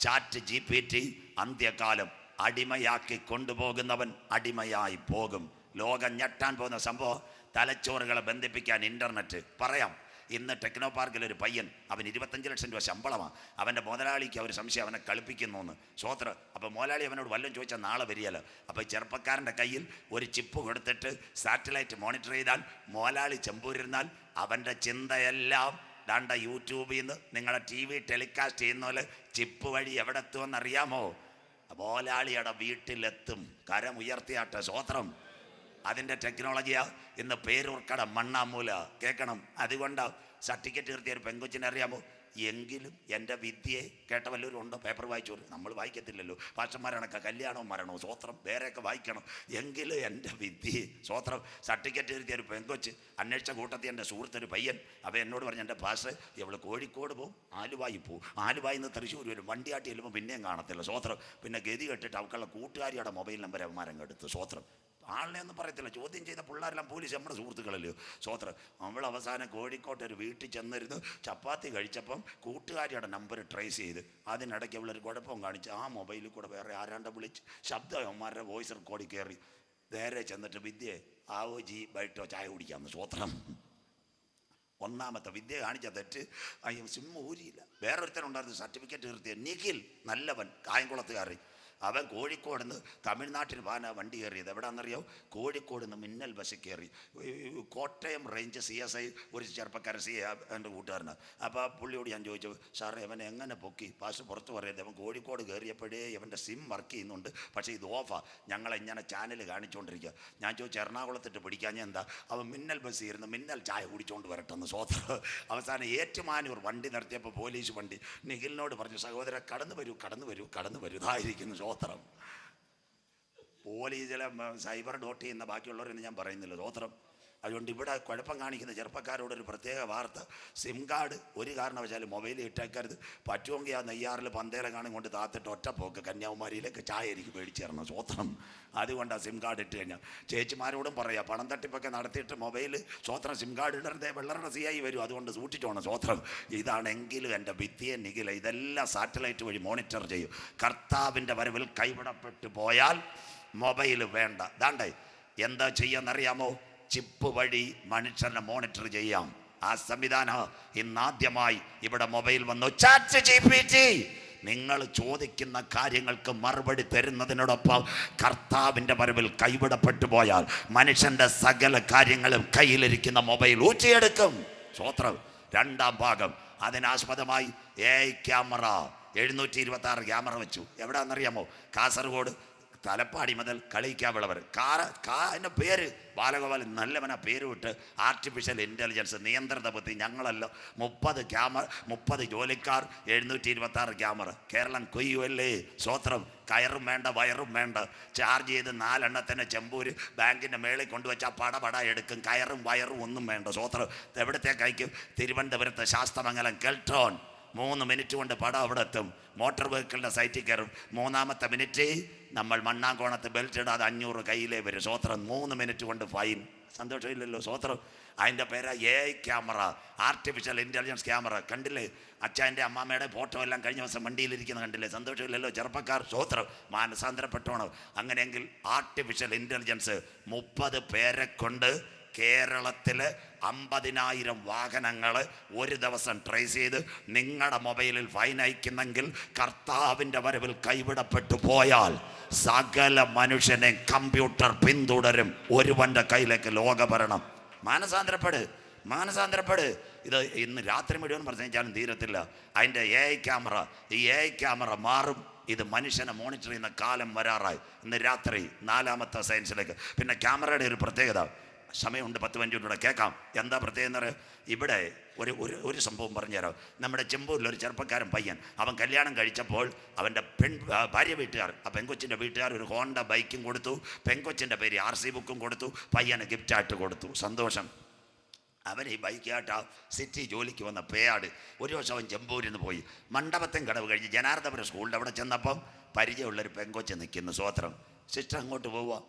ചാറ്റ് GPT. അന്ത്യകാലം. അടിമയാക്കി കൊണ്ടുപോകുന്നവൻ അടിമയായി പോകും. ലോകം ഞെട്ടാൻ പോകുന്ന സംഭവം. തലച്ചോറുകളെ ബന്ധിപ്പിക്കാൻ ഇൻ്റർനെറ്റ്. പറയാം, ഇന്ന് ടെക്നോ പാർക്കിൽ ഒരു പയ്യൻ, അവൻ 25 ലക്ഷം രൂപ ശമ്പളമാണ്. അവൻ്റെ മുതലാളിക്ക് അവർ സംശയം അവനെ കളിപ്പിക്കുന്നു എന്ന്. സ്വോത്ര. അപ്പോൾ മുതലാളി അവനോട് വല്ലതും ചോദിച്ചാൽ നാളെ വരികയല്ലോ. അപ്പോൾ ചെറുപ്പക്കാരൻ്റെ കയ്യിൽ ഒരു ചിപ്പ് കൊടുത്തിട്ട് സാറ്റലൈറ്റ് മോണിറ്റർ ചെയ്താൽ മുതലാളി ചെമ്പൂരിരുന്നാൽ അവൻ്റെ ചിന്തയെല്ലാം ദാണ്ട യൂട്യൂബിൽ നിന്ന് നിങ്ങളെ TV ടെലികാസ്റ്റ് ചെയ്യുന്ന പോലെ ചിപ്പ് വഴി എവിടെ എത്തുമെന്നറിയാമോ? മുതലാളിയുടെ വീട്ടിലെത്തും. കരം ഉയർത്തിയാട്ടെ. സ്വോത്രം. അതിൻ്റെ ടെക്നോളജിയാ. ഇന്ന് പേരൂർക്കട മണ്ണാമൂല കേൾക്കണം. അതുകൊണ്ട് സർട്ടിഫിക്കറ്റ് നിർത്തിയ ഒരു പെങ്കൊച്ചിനെ അറിയാമോ? എങ്കിലും എൻ്റെ വിദ്യയെ കേട്ട വല്ലവരും ഉണ്ടോ? പേപ്പർ വായിച്ചു. നമ്മൾ വായിക്കത്തില്ലല്ലോ. പാസ്റ്റർമാരാണൊക്കെ കല്യാണവും മരണവും. സ്വോത്രം. വേറെയൊക്കെ വായിക്കണം. എങ്കിലും എൻ്റെ വിദ്യയെ. സ്വോത്രം. സർട്ടിഫിക്കറ്റ് നിർത്തിയ ഒരു പെങ്കൊച്ച് അന്വേഷിച്ച കൂട്ടത്തിൽ എൻ്റെ സുഹൃത്തൊരു പയ്യൻ. അവൻ എന്നോട് പറഞ്ഞു: എൻ്റെ പാസ്റ്റർ ഇവള് കോഴിക്കോട് പോവും, ആലുവായി പോവും, ആലുവായി നിന്ന് തൃശ്ശൂർ വരും, വണ്ടിയാട്ടി ചെല്ലുമ്പോൾ പിന്നെയും കാണത്തില്ല. സ്വോത്രം. പിന്നെ ഗതി കെട്ടിട്ട് അവക്കുള്ള കൂട്ടുകാരിയുടെ മൊബൈൽ നമ്പർ അവന്മാരങ്ങ് എടുത്ത്. സ്വോത്രം. ആളിനെ ഒന്നും പറയത്തില്ല. ചോദ്യം ചെയ്ത പിള്ളേരെല്ലാം പോലീസ് നമ്മുടെ സുഹൃത്തുക്കളല്ലോ. സ്വോത്രം. നമ്മൾ അവസാനം കോഴിക്കോട്ട് ഒരു വീട്ടിൽ ചെന്നിരുന്ന് ചപ്പാത്തി കഴിച്ചപ്പം കൂട്ടുകാരിയുടെ നമ്പർ ട്രേസ് ചെയ്ത് അതിനിടയ്ക്ക് അവളൊരു കുഴപ്പം കാണിച്ച് ആ മൊബൈലിൽ കൂടെ വേറെ ആരാണ്ട് വിളിച്ച് ശബ്ദം അവന്മാരുടെ വോയിസ് റെക്കോർഡിൽ കയറി നേരെ ചെന്നിട്ട്: വിദ്യയെ ആവോ ജി ബൈട്ടോ ചായ കുടിക്കാമെന്ന്. സ്വോത്രം. ഒന്നാമത്തെ വിദ്യ കാണിച്ച തെറ്റ്. സിം ഊരിയില്ല. വേറൊരുത്തനുണ്ടായിരുന്നു സർട്ടിഫിക്കറ്റ് നിർത്തിയ നിഖിൽ, നല്ലവൻ, കായംകുളത്തുകാരൻ. അവൻ കോഴിക്കോട് നിന്ന് തമിഴ്നാട്ടിൽ പോകാനാണ് വണ്ടി കയറിയത്. എവിടെയാണെന്നറിയോ? കോഴിക്കോട് നിന്ന് മിന്നൽ ബസ്സിൽ കയറി. കോട്ടയം റേഞ്ച് CSI ഒരു ചെറുപ്പക്കാരൻ എൻ്റെ കൂട്ടുകാരനാണ്. അപ്പോൾ പുള്ളിയോട് ഞാൻ ചോദിച്ചു: സാറേ അവൻ എങ്ങനെ പൊക്കി? പാസ് പുറത്ത് പറയുന്നത് അവൻ കോഴിക്കോട് കയറിയപ്പോഴേ അവൻ്റെ സിം വർക്ക് ചെയ്യുന്നുണ്ട്, പക്ഷേ ഇത് ഓഫാണ്, ഞങ്ങളിങ്ങനെ ചാനൽ കാണിച്ചുകൊണ്ടിരിക്കുക. ഞാൻ ചോദിച്ചു: എറണാകുളത്തിട്ട് പിടിക്കാൻ എന്താ? അവൻ മിന്നൽ ബസ്സിൽ ഇരുന്ന് മിന്നൽ ചായ കുടിച്ചുകൊണ്ട് വരട്ടെന്ന്. സ്വോത്രം. അവസാനം ഏറ്റുമാനൂർ വണ്ടി നിർത്തിയപ്പോൾ പോലീസ് വണ്ടി നിഖിലിനോട് പറഞ്ഞു: സഹോദരൻ കടന്നു വരൂ, കടന്നു വരൂ, കടന്നു വരൂ, ഇതായിരിക്കുന്നു. സ്വോത്രം. പോലീസിലെ സൈബർ ഡോട്ട് ചെയ്യുന്ന ബാക്കിയുള്ളവരെന്ന് ഞാൻ പറയുന്നില്ല, സ്വോത്രം. അതുകൊണ്ട് ഇവിടെ കുഴപ്പം കാണിക്കുന്ന ചെറുപ്പക്കാരോടൊരു പ്രത്യേക വാർത്ത, സിം കാർഡ് ഒരു കാരണവശാലും മൊബൈലിൽ ഇട്ടേക്കരുത്. പറ്റുമെങ്കിൽ ആ നെയ്യാറിൽ പന്തേലെ കാണും കൊണ്ട് താത്തിട്ട് ഒറ്റപ്പോക്ക് കന്യാകുമാരിയിലേക്ക് ചായ എനിക്ക് മേടിച്ചു തരണം, സ്വോത്രം. അതുകൊണ്ടാണ് സിം കാർഡ് ഇട്ട് കഴിഞ്ഞാൽ. ചേച്ചിമാരോടും പറയാം, പണം തട്ടിപ്പൊക്കെ നടത്തിയിട്ട് മൊബൈൽ സ്വോത്രം സിം കാർഡ് ഇടരുതേ, വെള്ളറുടെ സിയായി വരും, അതുകൊണ്ട് സൂക്ഷിച്ചോണം, സ്വോത്രം. ഇതാണെങ്കിലും എൻ്റെ ഭിത്തിയെ നികില ഇതെല്ലാം സാറ്റലൈറ്റ് വഴി മോണിറ്റർ ചെയ്യും. കർത്താവിൻ്റെ വരവിൽ കൈവിടപ്പെട്ടു പോയാൽ മൊബൈൽ വേണ്ട. ദാണ്ടേ എന്താ ചെയ്യാന്നറിയാമോ? ചിപ്പ് വഴി മനുഷ്യനെ മോണിറ്റർ ചെയ്യാം. ആ സംവിധാനം ഇന്നാദ്യമായി ഇവിടെ മൊബൈൽ വന്നു. ചാറ്റ് GPT നിങ്ങൾ ചോദിക്കുന്ന കാര്യങ്ങൾക്ക് മറുപടി തരുന്നതിനോടൊപ്പം കർത്താവിൻ്റെ വരവിൽ കൈവിടപ്പെട്ടു പോയാൽ മനുഷ്യൻ്റെ സകല കാര്യങ്ങളും കയ്യിലിരിക്കുന്ന മൊബൈൽ ഊറ്റിയെടുക്കും, സ്വോത്രം. രണ്ടാം ഭാഗം അതിനാസ്പദമായി AI ക്യാമറ 726 ക്യാമറ വെച്ചു. എവിടെയാണെന്നറിയാമോ? കാസർഗോഡ് തലപ്പാടി മുതൽ കളിക്കാവിളവർ. എൻ്റെ പേര് ബാലഗോപാലൻ, നല്ലവനാ പേര് വിട്ട്. ആർട്ടിഫിഷ്യൽ ഇൻ്റലിജൻസ് നിയന്ത്രിത ബുദ്ധി. ഞങ്ങളല്ല 30 ജോലിക്കാർ, 726 ക്യാമറ. കേരളം കൊയ്യുമല്ലേ, സ്വോത്രം. കയറും വേണ്ട, വയറും വേണ്ട. ചാർജ് ചെയ്ത് 4 എണ്ണത്തിന് ചെമ്പൂര് ബാങ്കിൻ്റെ മേളിൽ കൊണ്ടുവച്ചാൽ പടപട എടുക്കും. കയറും വയറും ഒന്നും വേണ്ട, സ്വോത്രം. എവിടത്തേക്ക് അയക്കും? തിരുവനന്തപുരത്ത് ശാസ്തമംഗലം കെൽട്രോൺ. 3 മിനിറ്റ് കൊണ്ട് പടം അവിടെ എത്തും. മോട്ടോർ വെഹിക്കിളിൻ്റെ സൈറ്റിൽ കയറും. 3-ാമത്തെ മിനിറ്റ് നമ്മൾ മണ്ണാങ്കോണത്ത് ബെൽറ്റ് ഇടാതെ 500 കയ്യിലേ വരും, സ്വോത്രം. 3 മിനിറ്റ് കൊണ്ട് ഫൈൻ. സന്തോഷമില്ലല്ലോ, സ്വോത്രം. അതിൻ്റെ പേര് AI camera, artificial intelligence camera. കണ്ടില്ലേ? അച്ഛൻ്റെ അമ്മാമ്മയുടെ ഫോട്ടോ എല്ലാം കഴിഞ്ഞ ദിവസം വണ്ടിയിലിരിക്കുന്നത് കണ്ടില്ലേ? സന്തോഷമില്ലല്ലോ ചെറുപ്പക്കാർ, സ്വോത്രം. മാനസാന്തരപ്പെട്ടോണം. അങ്ങനെയെങ്കിൽ ആർട്ടിഫിഷ്യൽ ഇൻ്റലിജൻസ് 30 പേരെ കൊണ്ട് കേരളത്തിൽ 50,000 വാഹനങ്ങൾ ഒരു ദിവസം ട്രേസ് ചെയ്ത് നിങ്ങളുടെ മൊബൈലിൽ ഫൈൻ അയക്കുന്നെങ്കിൽ കർത്താവിൻ്റെ വരവിൽ കൈവിടപ്പെട്ടു പോയാൽ സകല മനുഷ്യനെ കമ്പ്യൂട്ടർ പിന്തുടരും. ഒരുവൻ്റെ കയ്യിലേക്ക് ലോകഭരണം. മാനസാന്തരപ്പെട്. ഇത് ഇന്ന് രാത്രി മുഴുവൻ പ്രസംഗിച്ചാലും തീരത്തില്ല. അതിൻ്റെ AI ക്യാമറ, ഈ AI ക്യാമറ മാറും. ഇത് മനുഷ്യനെ മോണിറ്റർ ചെയ്യുന്ന കാലം വരാറായി. ഇന്ന് രാത്രി 4-ാമത്തെ സയൻസിലേക്ക്. പിന്നെ ക്യാമറയുടെ ഒരു പ്രത്യേകത, സമയമുണ്ട് 10-15 മിനിറ്റ് കേൾക്കാം. എന്താ പ്രത്യേകത? ഇവിടെ ഒരു സംഭവം പറഞ്ഞുതരാം. നമ്മുടെ ചെമ്പൂരിലൊരു ചെറുപ്പക്കാരൻ പയ്യൻ, അവൻ കല്യാണം കഴിച്ചപ്പോൾ അവൻ്റെ ഭാര്യ വീട്ടുകാർ, ആ പെൺകൊച്ചിൻ്റെ വീട്ടുകാർ ഒരു ഹോണ്ട ബൈക്കും കൊടുത്തു, പെൺകൊച്ചിൻ്റെ പേര് RC ബുക്കും കൊടുത്തു, പയ്യന് ഗിഫ്റ്റായിട്ട് കൊടുത്തു. സന്തോഷം. അവൻ ഈ ബൈക്കായിട്ട് ആ സിറ്റി ജോലിക്ക് വന്ന പേയാട്. ഒരു ദിവസം അവൻ ചെമ്പൂരിൽ നിന്ന് പോയി മണ്ഡപത്തും കടവ് കഴിഞ്ഞ് ജനാർദ്ദപുരം സ്കൂളിൻ്റെ അവിടെ ചെന്നപ്പം പരിചയമുള്ളൊരു പെൺകൊച്ച് നിൽക്കുന്നു, സ്വോത്രം. സിസ്റ്റർ അങ്ങോട്ട് പോവുക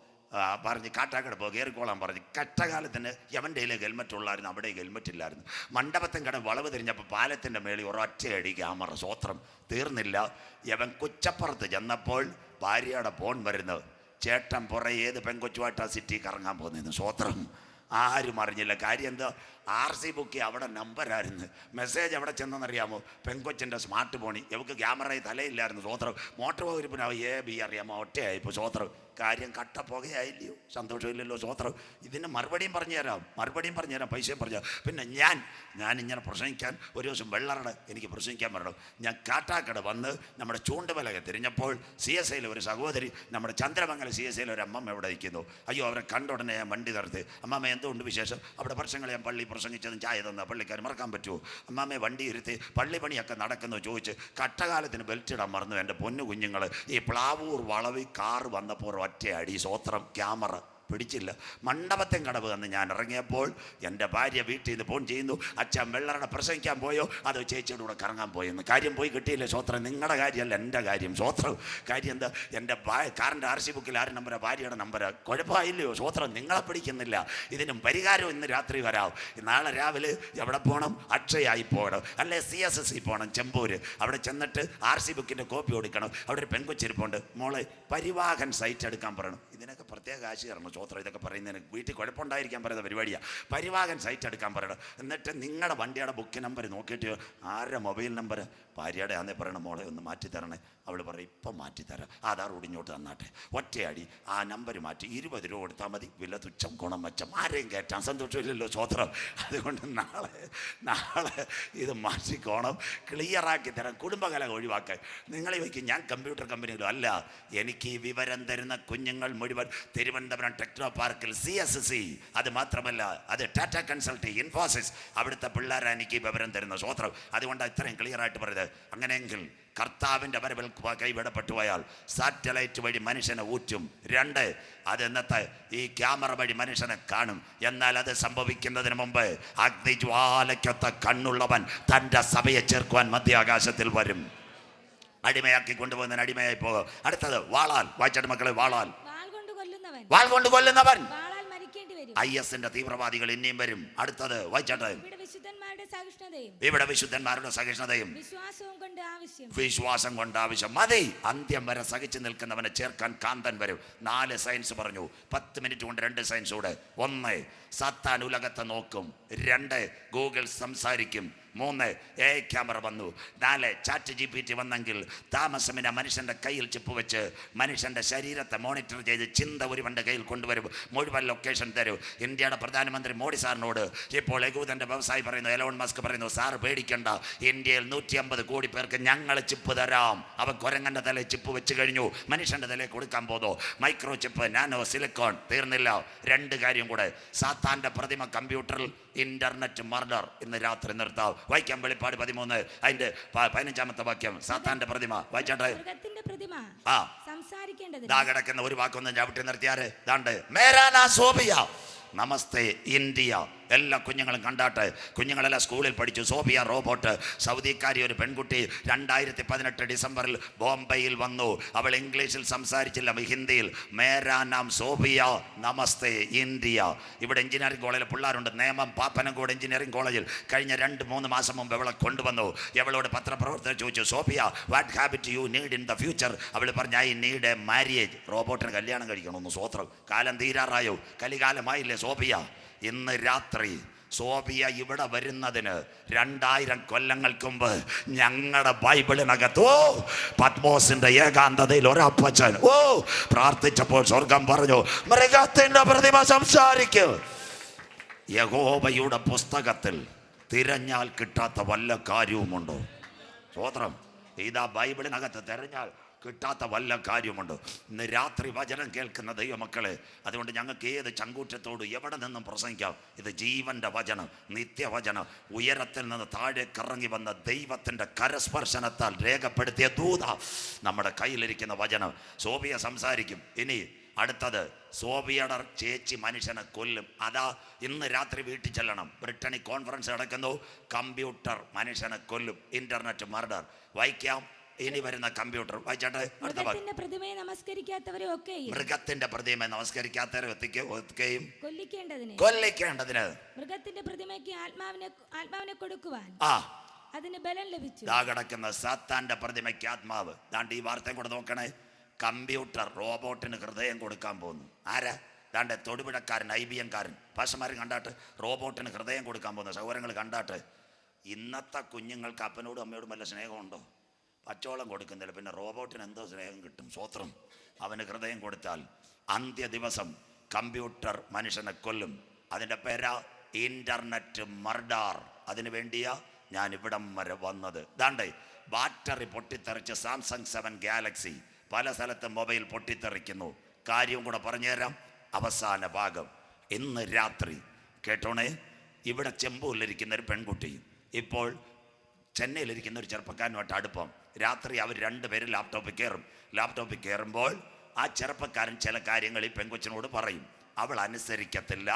പറഞ്ഞ് കാട്ടാക്കട പോ, കയറിക്കോളാൻ പറഞ്ഞ്. കഷ്ടകാലത്തിന് യവൻ്റെ ഹെൽമെറ്റ് ഉള്ളായിരുന്നു, അവിടെ ഹെൽമെറ്റ് ഇല്ലായിരുന്നു. മണ്ഡപത്തും കട വളവ് തിരിഞ്ഞപ്പോൾ പാലത്തിൻ്റെ മേളിൽ ഒരൊറ്റയടി ക്യാമറ, സ്വോത്രം. തീർന്നില്ല, യവൻ കുച്ചപ്പുറത്ത് ചെന്നപ്പോൾ ഭാര്യയുടെ ഫോൺ വരുന്നത്. ചേട്ടൻ പുറകെ ഏത് പെൺകൊച്ചുമായിട്ടാ സിറ്റി കറങ്ങാൻ പോകുന്നതെന്ന്, സ്വോത്രം. ആരും അറിഞ്ഞില്ല. കാര്യം എന്താ? RC ബുക്ക് അവിടെ നമ്പരായിരുന്നു. മെസ്സേജ് എവിടെ ചെന്നെന്നറിയാമോ? പെൺകൊച്ചിൻ്റെ സ്മാർട്ട് ഫോണിൽ. ഇവർക്ക് ക്യാമറയിൽ തലയില്ലായിരുന്നു, സ്വോത്രം. മോട്ടോർ വകുപ്പിന് AB അറിയാമോ? ഒറ്റയായിപ്പോൾ, സ്വോത്രം. കാര്യം കട്ടപ്പുകയായില്ലയോ? സന്തോഷമില്ലല്ലോ, സ്വോത്രം. ഇതിന് മറുപടിയും പറഞ്ഞു തരാം, പൈസയും പറഞ്ഞു. പിന്നെ ഞാൻ ഇങ്ങനെ പ്രസംഗിക്കാൻ ഒരു ദിവസം വെള്ളറട് എനിക്ക് പ്രസംഗിക്കാൻ പറഞ്ഞു. ഞാൻ കാട്ടാക്കട വന്ന് നമ്മുടെ ചൂണ്ടുമലകെ തിരിഞ്ഞപ്പോൾ CSIയിൽ ഒരു സഹോദരി, നമ്മുടെ ചന്ദ്രമംഗലം CSIയിൽ ഒരു അമ്മമ്മ എവിടെ ഇരിക്കുന്നു. അയ്യോ, അവരെ കണ്ട ഉടനെ ഞാൻ വണ്ടി നിർത്തി. അമ്മമ്മ എന്തുകൊണ്ട് വിശേഷം? അവിടെ വർഷങ്ങൾ ഞാൻ പള്ളി പ്രസംഗിച്ചതും ചായ തന്ന പള്ളിക്കാർ മറക്കാൻ പറ്റുമോ? അമ്മാമ്മയെ വണ്ടി ഇരുത്തി പള്ളി പണിയൊക്കെ നടക്കുന്നു ചോദിച്ച് കട്ടകാലത്തിന് ബെൽറ്റ് ഇടാൻ മറന്നു. എൻ്റെ പൊന്നു കുഞ്ഞുങ്ങൾ, ഈ പ്ലാവൂർ വളവിൽ കാറ് വന്നപ്പോൾ ഒറ്റ അടി, സ്വോത്രം. ക്യാമറ പിടിച്ചില്ല. മണ്ഡപത്തെ കടവ് എന്ന് ഞാൻ ഇറങ്ങിയപ്പോൾ എൻ്റെ ഭാര്യ വീട്ടിൽ നിന്ന് ഫോൺ ചെയ്യുന്നു, അച്ഛൻ വെള്ളറട പ്രസംഗിക്കാൻ പോയോ അതോ ചേച്ചിയുടെ കൂടെ കറങ്ങാൻ പോയെന്ന്. കാര്യം പോയി കിട്ടിയില്ലേ, സ്വോത്രം. നിങ്ങളുടെ കാര്യമല്ല, എൻ്റെ കാര്യം, സ്വോത്രം. കാര്യം എന്താ? എൻ്റെ കാറിൻ്റെ RC ബുക്കിൽ ആരുടെ നമ്പരാ? ഭാര്യയുടെ നമ്പരാ. കുഴപ്പമായില്ലയോ, സ്വോത്രം. നിങ്ങളെ പിടിക്കുന്നില്ല. ഇതിനും പരിഹാരം ഇന്ന് രാത്രി വരാം. നാളെ രാവിലെ എവിടെ പോകണം? അക്ഷയായി പോകണം, അല്ലെ CSSC പോകണം, ചെമ്പൂര്. അവിടെ ചെന്നിട്ട് RC ബുക്കിൻ്റെ കോപ്പി കൊടുക്കണം. അവിടെ ഒരു പെൺകൊച്ചിരിപ്പുണ്ട്, മോളെ പരിവാഹൻ സൈറ്റ് എടുക്കാൻ പറയണം. ഇതിനൊക്കെ പ്രത്യേക കാശ് തരണം, സ്വോത്രം. ഇതൊക്കെ പറയുന്നതിന് വീട്ടിൽ കുഴപ്പമുണ്ടായിരിക്കാൻ പറയുന്ന പരിപാടിയാണ്. പരിവാഹൻ സൈറ്റ് എടുക്കാൻ പറയണം. എന്നിട്ട് നിങ്ങളുടെ വണ്ടിയുടെ ബുക്ക് നമ്പർ നോക്കിയിട്ട് ആരുടെ മൊബൈൽ നമ്പർ? ഭാര്യയുടെ ആന്നേ പറയണം, മോളെ ഒന്ന് മാറ്റിത്തരണേ. അവൾ പറയും, ഇപ്പം മാറ്റിത്തരാം, ആധാർ ഇങ്ങോട്ട് തന്നാട്ടെ. ഒറ്റയടി ആ നമ്പർ മാറ്റി 20 രൂപ കൊടുത്താൽ മതി. വില തുച്ഛം, ഗുണം മെച്ചം. ആരെയും കയറ്റാൻ. സന്തോഷമില്ലല്ലോ, സ്വോത്രം. അതുകൊണ്ട് നാളെ ഇത് മാറ്റിക്കോണം, ക്ലിയറാക്കി തരാം, കുടുംബകലം ഒഴിവാക്കാൻ. നിങ്ങൾ ചോദിക്കും, ഞാൻ കമ്പ്യൂട്ടർ കമ്പനിയിലും അല്ല. എനിക്ക് ഈ വിവരം തരുന്ന കുഞ്ഞുങ്ങൾ മുഴുവൻ തിരുവനന്തപുരം ടെക്നോ പാർക്കിൽ CSSC, അത് മാത്രമല്ല അത് ടാറ്റ കൺസൾട്ടി, ഇൻഫോസിസ്, അവിടുത്തെ പിള്ളേരാണ് എനിക്ക് വിവരം തരുന്ന, സ്വോത്രം. അതുകൊണ്ടാണ് ഇത്രയും ക്ലിയറായിട്ട് പറയുന്നത്. അങ്ങനെയെങ്കിൽ കർത്താവിൻ്റെ വരവിൽ കൈവിടപ്പെട്ടു പോയാൽ സാറ്റലൈറ്റ് വഴി മനുഷ്യനെ ഊറ്റും. 2, അത് ഇന്നത്തെ ഈ ക്യാമറ വഴി മനുഷ്യനെ കാണും. എന്നാൽ അത് സംഭവിക്കുന്നതിന് മുമ്പ് അഗ്നിജ്വാലയ്ക്കൊത്ത കണ്ണുള്ളവൻ തൻ്റെ സഭയെ ചേർക്കുവാൻ മധ്യാകാശത്തിൽ വരും. അടിമയാക്കി കൊണ്ടുപോകുന്നതിന് അടിമയായി പോകും. അടുത്തത് വാളാൽ. വായിച്ചിട്ട് മക്കളെ, വാളാൽ കൊണ്ട് കൊല്ലുന്നവൻ. IS-ന്റെ തീവ്രവാദികൾ ഇനിയും വരും. അടുത്തത് വായിച്ചട്ടെ. ഇവിടെ വിശുദ്ധന്മാരുടെ സഹിഷ്ണുതയും വിശ്വാസം കൊണ്ട് ആവശ്യം. മതി. അന്ത്യം വരെ സഹിച്ചു നിൽക്കുന്നവനെ ചേർക്കാൻ കാന്തൻ വരും. 4 സയൻസ് പറഞ്ഞു. 10 മിനിറ്റ് കൊണ്ട് 2 സയൻസ് കൂടെ. 1, സാത്താൻ ഉലകത്തെ നോക്കും. 2, ഗൂഗിൾ സംസാരിക്കും. 3, AI ക്യാമറ വന്നു. 4, ചാറ്റ് GPT വന്നെങ്കിൽ താമസമിന മനുഷ്യൻ്റെ കയ്യിൽ ചിപ്പ് വെച്ച് മനുഷ്യൻ്റെ ശരീരത്തെ മോണിറ്റർ ചെയ്ത് ചിന്ത ഒരുവൻ്റെ കയ്യിൽ കൊണ്ടുവരും. മുഴുവൻ ലൊക്കേഷൻ തരും. ഇന്ത്യയുടെ പ്രധാനമന്ത്രി മോഡി സാറിനോട് ഇപ്പോൾ യഹൂദൻ്റെ വ്യവസായി പറയുന്നു, എലോൺ മസ്ക് പറയുന്നു, സാർ പേടിക്കണ്ട, ഇന്ത്യയിൽ 150 കോടി പേർക്ക് ഞങ്ങൾ ചിപ്പ് തരാം. അവൻ കുരങ്ങൻ്റെ തലയിൽ ചിപ്പ് വെച്ച് കഴിഞ്ഞു, മനുഷ്യൻ്റെ തലയിൽ കൊടുക്കാൻ പോകുന്നു. Micro chip, nano, silicon. തീർന്നില്ല. 2 കാര്യം കൂടെ. സാത്താൻ്റെ പ്രതിമ കമ്പ്യൂട്ടറിൽ, ഇന്റർനെറ്റ് മർഡർ. ഇന്ന് രാത്രി നിർത്താം. വായിക്കാം വെളിപ്പാട് 13 അതിന്റെ 15-ാമത്തെ വാക്യം. സാത്താന്റെ പ്രതിമ വായിച്ചാട്ടെ. ദാ കിടക്കുന്ന ഒരു വാക്കൊന്നും ചവിട്ടി നിർത്തിയാറ്. ദാണ്ട് മേരാനാ സോഫിയ, നമസ്തേ ഇന്ത്യ. എല്ലാ കുഞ്ഞുങ്ങളും കണ്ടാട്ടെ. കുഞ്ഞുങ്ങളെല്ലാം സ്കൂളിൽ പഠിച്ചു. സോഫിയ റോബോട്ട്, സൗദിക്കാരി ഒരു പെൺകുട്ടി 2018 ഡിസംബറിൽ ബോംബെയിൽ വന്നു. അവൾ ഇംഗ്ലീഷിൽ സംസാരിച്ചില്ല, ഹിന്ദിയിൽ. മേരാ നാം സോഫിയ, നമസ്തേ ഇന്ത്യ. ഇവിടെ എഞ്ചിനീയറിംഗ് കോളേജിൽ പിള്ളേരുണ്ട്. നേമം പാപ്പനംകോട് എഞ്ചിനീയറിംഗ് കോളേജിൽ കഴിഞ്ഞ 2-3 മാസം മുമ്പ് അവളെ കൊണ്ടുവന്നു. അവളോട് പത്രപ്രവർത്തകർ ചോദിച്ചു, Sophia, what habit you need in the future? അവൾ പറഞ്ഞു, ഐ നീഡ് എ മാരേജ്. റോബോട്ടിന് കല്യാണം കഴിക്കണമെന്ന്. സ്വോത്രം. കാലം തീരാറായോ? കലികാലമായില്ലേ സോഫിയ? ഇന്ന് രാത്രി സോഫിയ ഇവിടെ വരുന്നതിന് 2000 കൊല്ലങ്ങൾക്ക് മുമ്പ് ഞങ്ങളുടെ ബൈബിളിനകത്ത് പത്മോസിന്റെ ഏകാന്തതയിൽ ഒരപ്പച്ചൻ പ്രാർത്ഥിച്ചപ്പോൾ സ്വർഗം പറഞ്ഞു, മൃഗത്തിന്റെ പ്രതിമ സംസാരിക്കും. യഹോവയുടെ പുസ്തകത്തിൽ തിരഞ്ഞാൽ കിട്ടാത്ത വല്ല കാര്യവുമുണ്ടോ? സ്വോത്രം. ഇതാ ബൈബിളിനകത്ത് തിരഞ്ഞാൽ കിട്ടാത്ത വല്ല കാര്യമുണ്ട്. ഇന്ന് രാത്രി വചനം കേൾക്കുന്ന ദൈവമക്കളെ, അതുകൊണ്ട് ഞങ്ങൾക്ക് ഏത് ചങ്കൂറ്റത്തോട് എവിടെ നിന്നും പ്രസംഗിക്കാം. ഇത് ജീവന്റെ വചനം, നിത്യവചനം. ഉയരത്തിൽ നിന്ന് താഴേക്ക് ഇറങ്ങി വന്ന ദൈവത്തിൻ്റെ കരസ്പർശനത്താൽ രേഖപ്പെടുത്തിയ ദൂത നമ്മുടെ കയ്യിലിരിക്കുന്ന വചനം. സോഫിയ സംസാരിക്കും. ഇനി അടുത്തത്, സോഫിയയുടെ ചേച്ചി മനുഷ്യനെ കൊല്ലും. അതാ ഇന്ന് രാത്രി വീട്ടിൽ ചെല്ലണം. ബ്രിട്ടനിൽ കോൺഫറൻസ് നടക്കുന്നു. കമ്പ്യൂട്ടർ മനുഷ്യനെ കൊല്ലും. Internet murder. വായിക്കാം. ഇനി വരുന്ന കമ്പ്യൂട്ടർ വായിച്ചാട്ടെ. മൃഗത്തിന്റെ പ്രതിമയെ നമസ്കരിക്കാത്തവരെ നമസ്കരിക്കാത്തവരെയും കൊല്ലിക്കേണ്ടതിന് മൃഗത്തിന്റെ പ്രതിമയ്ക്ക് ആത്മാവിനെ കൊടുക്കുവാൻ അതിന് ബലം ലഭിച്ചു. കിടക്കുന്ന സാത്താന്റെ പ്രതിമയ്ക്ക് ആത്മാവ്. ദാണ്ട് ഈ വാർത്തയും കൂടെ നോക്കണേ. കമ്പ്യൂട്ടർ റോബോട്ടിന് ഹൃദയം കൊടുക്കാൻ പോകുന്നു. ആരാ? ദാണ്ട് തൊടുപുഴക്കാരൻ, IBM-കാരൻ. പാഷമാർ കണ്ടാട്ട് റോബോട്ടിന് ഹൃദയം കൊടുക്കാൻ പോകുന്നു. സഹോദരങ്ങൾ കണ്ടാട്ട്. ഇന്നത്തെ കുഞ്ഞുങ്ങൾക്ക് അപ്പനോടും അമ്മയോടും വല്ല സ്നേഹമുണ്ടോ? പച്ചോളം കൊടുക്കുന്നില്ല, പിന്നെ റോബോട്ടിന് എന്തോ സ്നേഹം കിട്ടും. സ്വോത്രം. അവന് ഹൃദയം കൊടുത്താൽ അന്ത്യ ദിവസം കമ്പ്യൂട്ടർ മനുഷ്യനെ കൊല്ലും. അതിൻ്റെ പേരാ ഇന്റർനെറ്റ് മർഡർ. അതിനു വേണ്ടിയാ ഞാൻ ഇവിടം വരെ വന്നത്. ദാണ്ടേ ബാറ്ററി പൊട്ടിത്തെറിച്ച് സാംസങ് 7 ഗാലക്സി പല സ്ഥലത്തും മൊബൈൽ പൊട്ടിത്തെറിക്കുന്നു. കാര്യം കൂടെ പറഞ്ഞുതരാം. അവസാന ഭാഗം. ഇന്ന് രാത്രി കേട്ടോണേ. ഇവിടെ ചെമ്പൂരിലിരിക്കുന്ന ഒരു പെൺകുട്ടി ഇപ്പോൾ ചെന്നൈയിലിരിക്കുന്ന ഒരു ചെറുപ്പക്കാരനുമായിട്ട് അടുപ്പം. രാത്രി അവർ 2 പേരും ലാപ്ടോപ്പിൽ കയറുമ്പോൾ ആ ചെറുപ്പക്കാരൻ ചില കാര്യങ്ങൾ ഈ പെൺകൊച്ചിനോട് പറയും. അവൾ അനുസരിക്കത്തില്ല.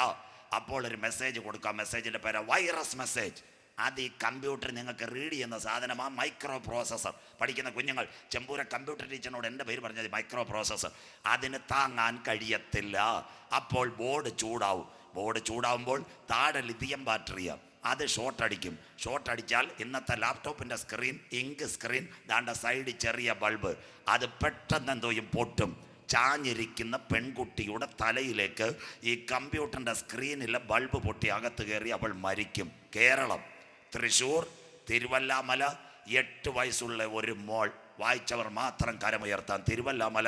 അപ്പോൾ ഒരു മെസ്സേജ് കൊടുക്കാം. മെസ്സേജിൻ്റെ പേര് വൈറസ് മെസ്സേജ്. അത് ഈ കമ്പ്യൂട്ടർ നിങ്ങൾക്ക് റീഡ് ചെയ്യുന്ന സാധനമാണ് മൈക്രോ പ്രോസസ്സർ. പഠിക്കുന്ന കുഞ്ഞുങ്ങൾ ചെമ്പൂര കമ്പ്യൂട്ടർ ടീച്ചറിനോട് എൻ്റെ പേര് പറഞ്ഞത് മൈക്രോ പ്രോസസ്സർ. അതിന് താങ്ങാൻ കഴിയത്തില്ല. അപ്പോൾ ബോർഡ് ചൂടാവുമ്പോൾ താഴെ ലിഥിയം ബാറ്ററിയാണ്. അത് ഷോർട്ട് അടിച്ചാൽ ഇന്നത്തെ ലാപ്ടോപ്പിൻ്റെ സ്ക്രീൻ, ഇങ്ക് സ്ക്രീൻ, ദാണ്ട സൈഡിൽ ചെറിയ ബൾബ്, അത് പെട്ടെന്ന് എന്തോയും പൊട്ടും. ചാഞ്ഞിരിക്കുന്ന പെൺകുട്ടിയുടെ തലയിലേക്ക് ഈ കമ്പ്യൂട്ടറിൻ്റെ സ്ക്രീനിലെ ബൾബ് പൊട്ടി അകത്ത് കയറി അവൾ മരിക്കും. കേരളം, തൃശ്ശൂർ, തിരുവല്ലാമല 8 വയസ്സുള്ള ഒരു മോൾ. വായിച്ചവർ മാത്രം കരമുയർത്താൻ. തിരുവല്ലാമല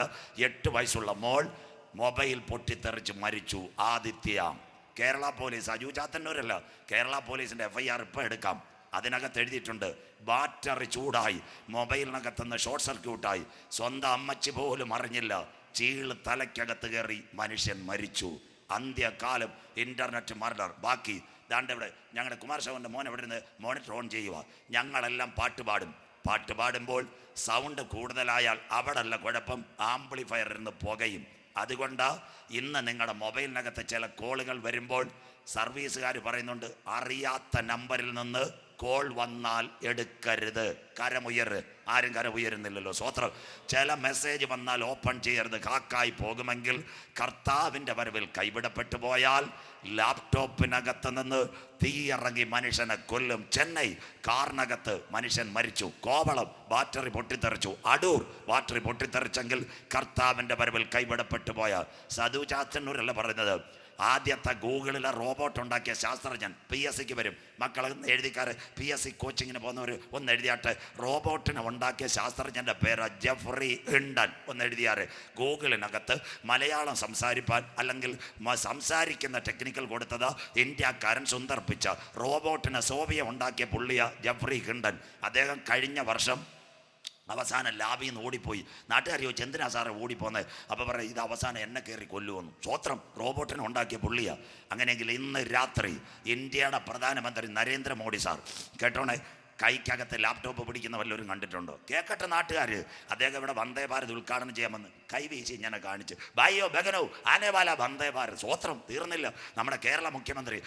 8 വയസ്സുള്ള മോൾ മൊബൈൽ പൊട്ടിത്തെറിച്ച് മരിച്ചു. ആദിത്യ. കേരള പോലീസ്, അജു ചാത്തന്നൂരല്ല, കേരള പോലീസിൻ്റെ FIR ഇപ്പം എടുക്കാം. അതിനകത്ത് എഴുതിയിട്ടുണ്ട്, ബാറ്ററി ചൂടായി, മൊബൈലിനകത്തുനിന്ന് ഷോർട്ട് സർക്യൂട്ടായി, സ്വന്തം അമ്മച്ചി പോലും അറിഞ്ഞില്ല, ചീള് തലയ്ക്കകത്ത് കയറി മനുഷ്യൻ മരിച്ചു. അന്ത്യകാലം ഇന്റർനെറ്റ് മർഡർ. ബാക്കി ദാണ്ട് ഇവിടെ ഞങ്ങളുടെ കുമാരശേഖരൻ്റെ മോൻ എവിടെ നിന്ന് മോണിറ്റർ ഓൺ ചെയ്യുക. ഞങ്ങളെല്ലാം പാട്ട് പാടും. പാട്ട് പാടുമ്പോൾ സൗണ്ട് കൂടുതലായാൽ അവിടെയല്ല കുഴപ്പം, ആംപ്ലിഫയറിൽ നിന്ന് പുകയും. അതുകൊണ്ട് ഇന്ന് നിങ്ങളുടെ മൊബൈലിനകത്ത് ചില കോളുകൾ വരുമ്പോൾ സർവീസുകാർ പറയുന്നുണ്ട്, അറിയാത്ത നമ്പറിൽ നിന്ന് കോൾ വന്നാൽ എടുക്കരുത്, കരമുയര്. ആരും കരമുയരുന്നില്ലല്ലോ, സ്വത്രം. ചില മെസ്സേജ് വന്നാൽ ഓപ്പൺ ചെയ്യരുത്, കാക്കായി പോകുമെങ്കിൽ കർത്താവിൻ്റെ വരവിൽ കൈവിടപ്പെട്ടു പോയാൽ ലാപ്ടോപ്പിനകത്ത് നിന്ന് തീയിറങ്ങി മനുഷ്യനെ കൊല്ലും. ചെന്നൈ കാറിനകത്ത് മനുഷ്യൻ മരിച്ചു. കോവളം ബാറ്ററി പൊട്ടിത്തെറിച്ചു. അടൂർ ബാറ്ററി പൊട്ടിത്തെറിച്ചെങ്കിൽ കർത്താവിൻ്റെ വരവിൽ കൈവിടപ്പെട്ടു പോയാൽ. സദു ചാത്തന്നൂരല്ല പറയുന്നത്, ആദ്യത്തെ ഗൂഗിളിലെ റോബോട്ട് ഉണ്ടാക്കിയ ശാസ്ത്രജ്ഞൻ PSCക്ക് വരും. മക്കൾ എഴുതിക്കാറ് PSC കോച്ചിങ്ങിന് പോകുന്നവർ ഒന്ന് എഴുതിയാട്ടെ. റോബോട്ടിനെ ഉണ്ടാക്കിയ ശാസ്ത്രജ്ഞൻ്റെ പേര് ജെഫ്രി ഹിൻഡൻ. ഒന്ന് എഴുതിയാറ്. ഗൂഗിളിനകത്ത് മലയാളം സംസാരിപ്പാൻ അല്ലെങ്കിൽ സംസാരിക്കുന്ന ടെക്നിക്കൽ കൊടുത്തത് ഇന്ത്യക്കാരൻ സുന്ദർ പിച്ച. റോബോട്ടിനെ സോവിയ ഉണ്ടാക്കിയ പുള്ളിയ ജെഫ്രി ഹിൻഡൻ. അദ്ദേഹം കഴിഞ്ഞ വർഷം അവസാനം ലാബിൽ നിന്ന് ഓടിപ്പോയി. നാട്ടുകാർ ചോദിച്ചു, എന്തിനാ സാറേ ഓടിപ്പോന്നത്? അപ്പോൾ പറയാം, ഇത് അവസാനം എന്നെ കയറി കൊല്ലുമെന്നു. സ്വത്രം, റോബോട്ടിനെ ഉണ്ടാക്കിയ പുള്ളിയാണ്. അങ്ങനെയെങ്കിൽ ഇന്ന് രാത്രി ഇന്ത്യയുടെ പ്രധാനമന്ത്രി നരേന്ദ്രമോദി സാർ, കേട്ടോണേ, കൈക്കകത്ത് ലാപ്ടോപ്പ് പിടിക്കുന്ന വല്ലവരും കണ്ടിട്ടുണ്ടോ? കേൾക്കട്ടെ നാട്ടുകാർ. അദ്ദേഹം ഇവിടെ വന്ദേ ഭാരത് ഉദ്ഘാടനം ചെയ്യാമെന്ന് കൈവീശി ഇങ്ങനെ കാണിച്ച്, ഭായിയോ ബഹനോ ആനേവാല വന്ദേ ഭാരത്. സ്വത്രം, തീർന്നില്ല. നമ്മുടെ കേരള മുഖ്യമന്ത്രി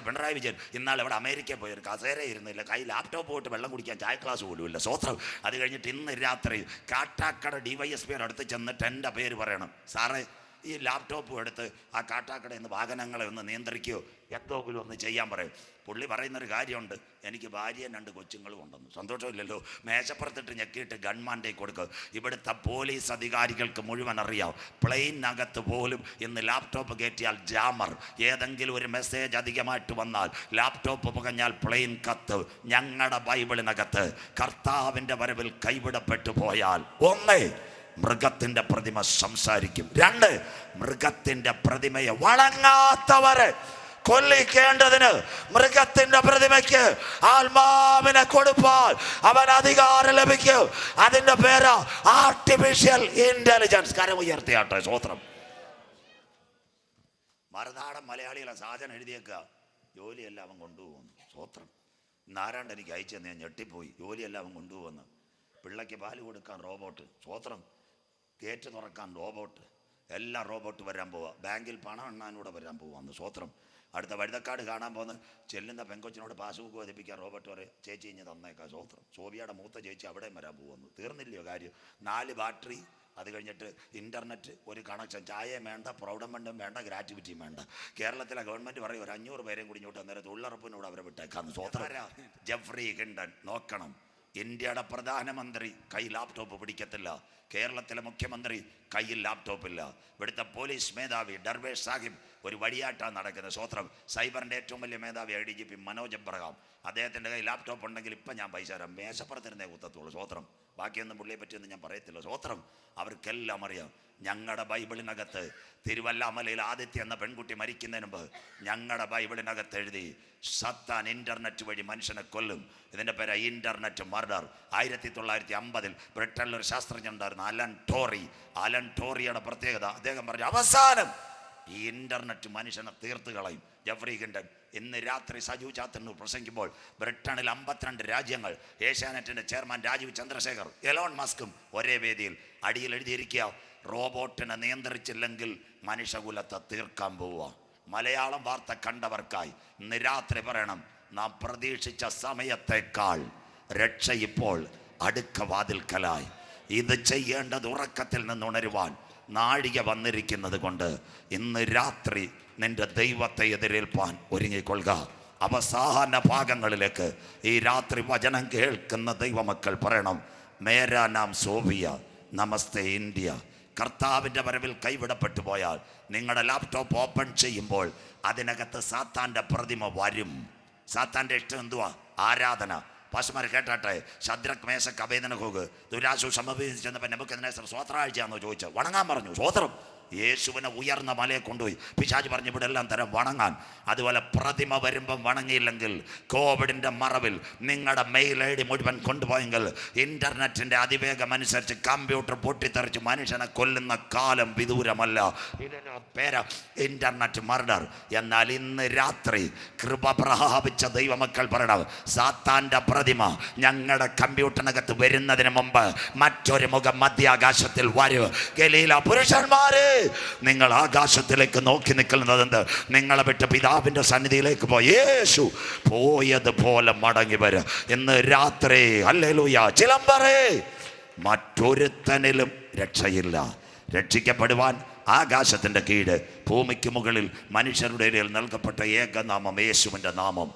പിണറായി വിജയൻ ഇന്നാൾ ഇവിടെ അമേരിക്കയിൽ പോയി, ഒരു കസേര ഇരുന്നില്ല, കൈ ലാപ്ടോപ്പ് പോയിട്ട് വെള്ളം കുടിക്കാൻ ചായ ക്ലാസ് പോലും ഇല്ല. സ്വത്രം. അത് കഴിഞ്ഞിട്ട് ഇന്ന് രാത്രി കാട്ടാക്കട DYSPയുടെ അടുത്ത് ചെന്നിട്ട് എൻ്റെ പേര് പറയണം, സാറേ ഈ ലാപ്ടോപ്പും എടുത്ത് ആ കാട്ടാക്കടയിൽ നിന്ന് വാഹനങ്ങളെ ഒന്ന് നിയന്ത്രിക്കുകയോ എന്തെങ്കിലും ഒന്ന് ചെയ്യാൻ പറയും. പുള്ളി പറയുന്നൊരു കാര്യമുണ്ട്, എനിക്ക് ഭാര്യയും 2 കൊച്ചുങ്ങളും ഉണ്ടെന്ന്. സന്തോഷമില്ലല്ലോ. മേശപ്പുറത്തിട്ട് ഞെക്കിയിട്ട് ഗൺമാൻ്റെ കൊടുക്കുക. ഇവിടുത്തെ പോലീസ് അധികാരികൾക്ക് മുഴുവൻ അറിയാം, പ്ലെയിനകത്ത് പോലും ഇന്ന് ലാപ്ടോപ്പ് കയറ്റിയാൽ ജാമർ, ഏതെങ്കിലും ഒരു മെസ്സേജ് അധികമായിട്ട് വന്നാൽ ലാപ്ടോപ്പ് പുകഞ്ഞാൽ പ്ലെയിൻ കത്ത്. ഞങ്ങളുടെ ബൈബിളിനകത്ത് കർത്താവിൻ്റെ വരവിൽ കൈവിടപ്പെട്ടു പോയാൽ, 1, മൃഗത്തിൻ്റെ പ്രതിമ സംസാരിക്കും. 2, മൃഗത്തിൻ്റെ പ്രതിമയെ വണങ്ങാത്തവരെ കൊല്ലിക്കേണ്ടതിന് മൃഗത്തിന്റെ പ്രതിമയ്ക്ക് ആത്മാവിനെ കൊടുപ്പാൽ അവൻ അധികാരം ലഭിക്കും. അതിന്റെ പേര് ആർട്ടിഫിഷ്യൽ ഇന്റലിജൻസ്. കരമുയർത്തിയാട്ടെ, സ്വത്രം. മറുനാടൻ മലയാളികളെ സാധനം എഴുതിയേക്കുക, ജോലിയെല്ലാം അവൻ കൊണ്ടുപോകുന്നു. സ്വത്രം. നാരാണ്ട് എനിക്ക് അയച്ചെന്ന് ഞാൻ ഞെട്ടിപ്പോയി. ജോലിയെല്ലാം അവൻ കൊണ്ടുപോകുന്നു. പിള്ളയ്ക്ക് പാല് കൊടുക്കാൻ റോബോട്ട്. സ്വത്രം. ഗേറ്റ് തുറക്കാൻ റോബോട്ട്. എല്ലാം റോബോട്ട് വരാൻ പോവുക. ബാങ്കിൽ പണം എണ്ണാനൂടെ വരാൻ പോവാന്ന്. സ്വത്രം. അടുത്ത വഴുതക്കാട് കാണാൻ പോകുന്ന ചെല്ലുന്ന പെങ്കൊച്ചിനോട് പാസ്ബുക്ക് പതിപ്പിക്കാൻ റോബോട്ട് പറയും, ചേച്ചി ഇഞ്ഞ് തന്നേക്കാം. സ്വത്രം. സോബിയുടെ മൂത്ത ചേച്ചി അവിടെയും വരാൻ പോകുന്നു. തീർന്നില്ലയോ കാര്യം? 4 ബാറ്ററി, അത് കഴിഞ്ഞിട്ട് ഇൻ്റർനെറ്റ്, ഒരു കണക്ഷൻ. ചായയും വേണ്ട, പ്രൗഢമണ്ടും വേണ്ട, ഗ്രാറ്റുവിറ്റിയും വേണ്ട. കേരളത്തിലെ ഗവൺമെൻറ് പറയും, ഒരു 500 പേരെയും കൂടി ഇങ്ങോട്ട് അന്നേരം തൊഴിലുറപ്പിനോട് അവരെ വിട്ടേക്കാന്ന്. സ്വത്രം. ജെഫ്രി ഹിൻഡൻ. നോക്കണം, ഇന്ത്യയുടെ പ്രധാനമന്ത്രി കൈ ലാപ്ടോപ്പ് പിടിക്കത്തില്ല. കേരളത്തിലെ മുഖ്യമന്ത്രി കയ്യിൽ ലാപ്ടോപ്പില്ല. ഇവിടുത്തെ പോലീസ് മേധാവി ഡർവേഷ് സാഹിബ് ഒരു വഴിയായിട്ടാണ് നടക്കുന്നത്. സ്വത്രം. സൈബറിൻ്റെ ഏറ്റവും വലിയ മേധാവി IDGP മനോജ് എബ്രഹാം, അദ്ദേഹത്തിൻ്റെ കയ്യിൽ ലാപ്ടോപ്പ് ഉണ്ടെങ്കിൽ ഇപ്പം ഞാൻ പൈസ തരാം, മേശപ്പുറത്തിരുന്നേ കുത്തത്തുള്ളൂ. സ്വത്രം. ബാക്കിയൊന്നും പുള്ളിയെ പറ്റിയൊന്നും ഞാൻ പറയത്തില്ല. സ്വത്രം. അവർക്കെല്ലാം അറിയാം. ഞങ്ങളുടെ ബൈബിളിനകത്ത് തിരുവല്ലാമലയിൽ ആദിത്യ എന്ന പെൺകുട്ടി മരിക്കുന്നതിന് മുമ്പ് ഞങ്ങളുടെ ബൈബിളിനകത്ത് എഴുതി, സത്താൻ ഇൻ്റർനെറ്റ് വഴി മനുഷ്യനെ കൊല്ലും. ഇതിൻ്റെ പേര് ഇൻ്റർനെറ്റ് മർഡർ. 1950 ബ്രിട്ടനിലൊരു ശാസ്ത്രജ്ഞൻ ഉണ്ടായിരുന്നു, അലൻ ടോറിയുടെ പ്രത്യേകത, അദ്ദേഹം പറഞ്ഞു, അവസാനം ഈ ഇൻ്റർനെറ്റ് മനുഷ്യനെ തീർത്ത് കളയും. ജെഫ്രി ഹിൻഡൻ. ഇന്ന് രാത്രി സജു ചാത്തന്നൂർ പ്രസംഗിക്കുമ്പോൾ ബ്രിട്ടനിൽ 52 രാജ്യങ്ങൾ, ഏഷ്യാനെറ്റിൻ്റെ ചെയർമാൻ രാജീവ് ചന്ദ്രശേഖർ, എലോൺ മസ്കും ഒരേ വേദിയിൽ. അടിയിൽ എഴുതിയിരിക്കുക, റോബോട്ടിനെ നിയന്ത്രിച്ചില്ലെങ്കിൽ മനുഷ്യകുലത്തെ തീർക്കാൻ പോവുക. മലയാളം വാർത്ത കണ്ടവർക്കായി ഇന്ന് രാത്രി പറയണം, നാം പ്രതീക്ഷിച്ച സമയത്തേക്കാൾ രക്ഷ ഇപ്പോൾ അടുക്ക വാതിൽക്കലായി. ഇത് ചെയ്യേണ്ടത് ഉറക്കത്തിൽ നിന്നുണരുവാൻ നാഴിക വന്നിരിക്കുന്നത് കൊണ്ട് ഇന്ന് രാത്രി നിന്റെ ദൈവത്തെ എതിരേൽപ്പാൻ ഒരുങ്ങിക്കൊള്ളുക. അവസാന ഭാഗങ്ങളിലേക്ക് ഈ രാത്രി വചനം കേൾക്കുന്ന ദൈവമക്കൾ പറയണം, മേരാ നാം സോഫിയ, നമസ്തേ ഇന്ത്യ. കർത്താവിൻ്റെ വരവിൽ കൈവിടപ്പെട്ടു പോയാൽ നിങ്ങളുടെ ലാപ്ടോപ്പ് ഓപ്പൺ ചെയ്യുമ്പോൾ അതിനകത്ത് സാത്താൻ്റെ പ്രതിമ വരും. സാത്താൻ്റെ ഇഷ്ടം എന്തുവാ? ആരാധന. പാസ്റ്റർമാർ കേട്ടാട്ടെ, ശദ്രക് മേശക് അബേദ്നെഗോ ദുരാശു സമീപിച്ചെന്നപ്പോൾ നെബൂഖദ്നേസർ സ്വോത്രാഴ്ചയാണെന്നോ ചോദിച്ചു. വണങ്ങാൻ പറഞ്ഞു. സ്വോത്രം. യേശുവിനെ ഉയർന്ന മലയെ കൊണ്ടുപോയി. പിശാച് പറഞ്ഞു ഇവിടെ എല്ലാം തരം വണങ്ങാൻ. അതുപോലെ പ്രതിമ വരുമ്പം വണങ്ങിയില്ലെങ്കിൽ, കോവിഡിൻ്റെ മറവിൽ നിങ്ങളുടെ മെയിൽ ഐ ഡി മുഴുവൻ കൊണ്ടുപോയെങ്കിൽ, ഇൻ്റർനെറ്റിൻ്റെ അതിവേഗം അനുസരിച്ച് കമ്പ്യൂട്ടർ പൊട്ടിത്തെറിച്ച് മനുഷ്യനെ കൊല്ലുന്ന കാലം വിദൂരമല്ല. ഇതിന് പേര് ഇൻ്റർനെറ്റ് മർഡർ. എന്നാൽ ഇന്ന് രാത്രി കൃപ പ്രാപിച്ച ദൈവമക്കൾ പറയണം, സാത്താൻ്റെ പ്രതിമ ഞങ്ങളുടെ കമ്പ്യൂട്ടറിനകത്ത് വരുന്നതിന് മുമ്പ് മറ്റൊരു മുഖം മധ്യാകാശത്തിൽ വരൂ. ഗലീല പുരുഷന്മാരെ, നിങ്ങൾ ആകാശത്തിലേക്ക് നോക്കി നിൽക്കുന്നതെന്ത്? നിങ്ങളെ വിട്ട് പിതാവിൻ്റെ സന്നിധിയിലേക്ക് പോയി യേശു പോയതുപോലെ മടങ്ങി വരും. ഇന്ന് രാത്രി ഹല്ലേലൂയ ചിലമ്പറേ, മറ്റൊരുത്തനിലും രക്ഷയില്ല. രക്ഷിക്കപ്പെടുവാൻ ആകാശത്തിൻ്റെ കീഴ് ഭൂമിക്ക് മുകളിൽ മനുഷ്യരുടെ ഇടയിൽ നൽകപ്പെട്ട ഏകനാമം യേശുവിൻ്റെ നാമം.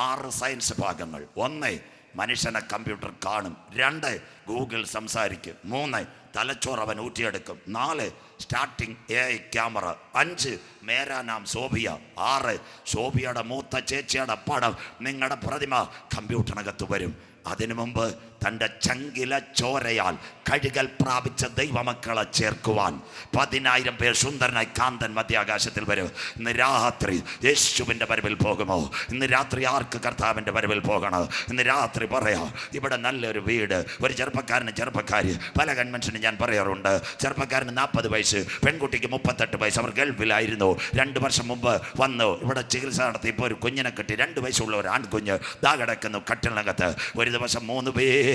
6 സയൻസ് ഭാഗങ്ങൾ. 1, മനുഷ്യനെ കമ്പ്യൂട്ടർ കാണും. 2, ഗൂഗിൾ സംസാരിക്കും. 3, തലച്ചോറ് അവൻ ഊറ്റിയെടുക്കും. 4, സ്റ്റാർട്ടിങ് AI ക്യാമറ. 5, മേരാ നാം സോഫിയ. 6, സോഫിയയുടെ മൂത്ത ചേച്ചിയുടെ പടം, നിങ്ങളുടെ പ്രതിമ കമ്പ്യൂട്ടറിനകത്ത് വരും. അതിനു മുമ്പ് തൻ്റെ ചങ്കില ചോരയാൽ കഴുകൽ പ്രാപിച്ച ദൈവമക്കളെ ചേർക്കുവാൻ 10,000 പേർ സുന്ദരനായി കാന്തൻ മധ്യാകാശത്തിൽ വരും. ഇന്ന് രാത്രി യേശുവിൻ്റെ വരവിൽ പോകുമോ? ഇന്ന് രാത്രി ആർക്ക് കർത്താവിൻ്റെ വരവിൽ പോകണോ? ഇന്ന് രാത്രി പറയാം, ഇവിടെ നല്ലൊരു വീട്, ഒരു ചെറുപ്പക്കാരി. പല കൺവെൻഷനും ഞാൻ പറയാറുണ്ട്, ചെറുപ്പക്കാരന് 40 വയസ്സ്, പെൺകുട്ടിക്ക് 38 വയസ്സ്. അവർ ഗൾഫിലായിരുന്നു. 2 വർഷം മുമ്പ് വന്നു ഇവിടെ ചികിത്സ നടത്തി. ഇപ്പോൾ ഒരു കുഞ്ഞിനെ കെട്ടി. 2 വയസ്സുള്ള ഒരു ആൺകുഞ്ഞ് ദാ കിടക്കുന്നു കട്ടിലിനകത്ത്. ഒരു ദിവസം 3 പേര്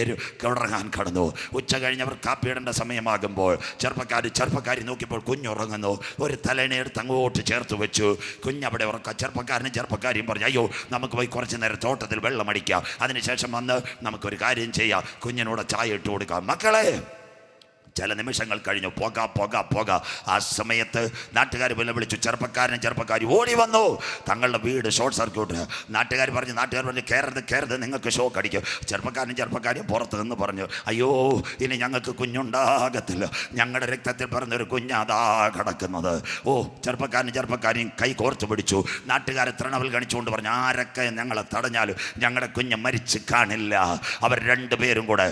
ഉറങ്ങാൻ കടന്നു. ഉച്ച കഴിഞ്ഞവർ കാപ്പിയിടേണ്ട സമയമാകുമ്പോൾ ചെറുപ്പക്കാരി നോക്കിയപ്പോൾ കുഞ്ഞുറങ്ങുന്നു. ഒരു തലേനെടുത്ത് അങ്ങോട്ട് ചേർത്ത് വെച്ചു. കുഞ്ഞവിടെ ഉറക്കം. ചെറുപ്പക്കാരിയും പറഞ്ഞു, അയ്യോ നമുക്ക് പോയി കുറച്ച് നേരം തോട്ടത്തിൽ വെള്ളം അടിക്കാം, അതിനുശേഷം വന്ന് നമുക്കൊരു കാര്യം ചെയ്യാം, കുഞ്ഞിനോട് ചായ ഇട്ട് കൊടുക്കാം. മക്കളെ, ചില നിമിഷങ്ങൾ കഴിഞ്ഞു. പുക. ആ സമയത്ത് നാട്ടുകാർ വിളിച്ചു. ചെറുപ്പക്കാരി ഓടി വന്നു. തങ്ങളുടെ വീട് ഷോർട്ട് സർക്യൂട്ട്. നാട്ടുകാർ പറഞ്ഞു കയറരുത്, നിങ്ങൾക്ക് ഷോക്ക് അടിക്കും. ചെറുപ്പക്കാരും പുറത്ത് നിന്ന് പറഞ്ഞു, അയ്യോ ഇനി ഞങ്ങൾക്ക് കുഞ്ഞുണ്ടാകത്തില്ല, ഞങ്ങളുടെ രക്തത്തിൽ പറഞ്ഞൊരു കുഞ്ഞാതാ കിടക്കുന്നത്. ഓ, ചെറുപ്പക്കാരും കൈ കോർത്ത് പിടിച്ചു. നാട്ടുകാരെ തൃണവൽ ഗണിച്ചുകൊണ്ട് പറഞ്ഞു, ആരൊക്കെ ഞങ്ങളെ തടഞ്ഞാലും ഞങ്ങളുടെ കുഞ്ഞ് മരിച്ചു കാണില്ല. അവർ 2 പേരും കൂടെ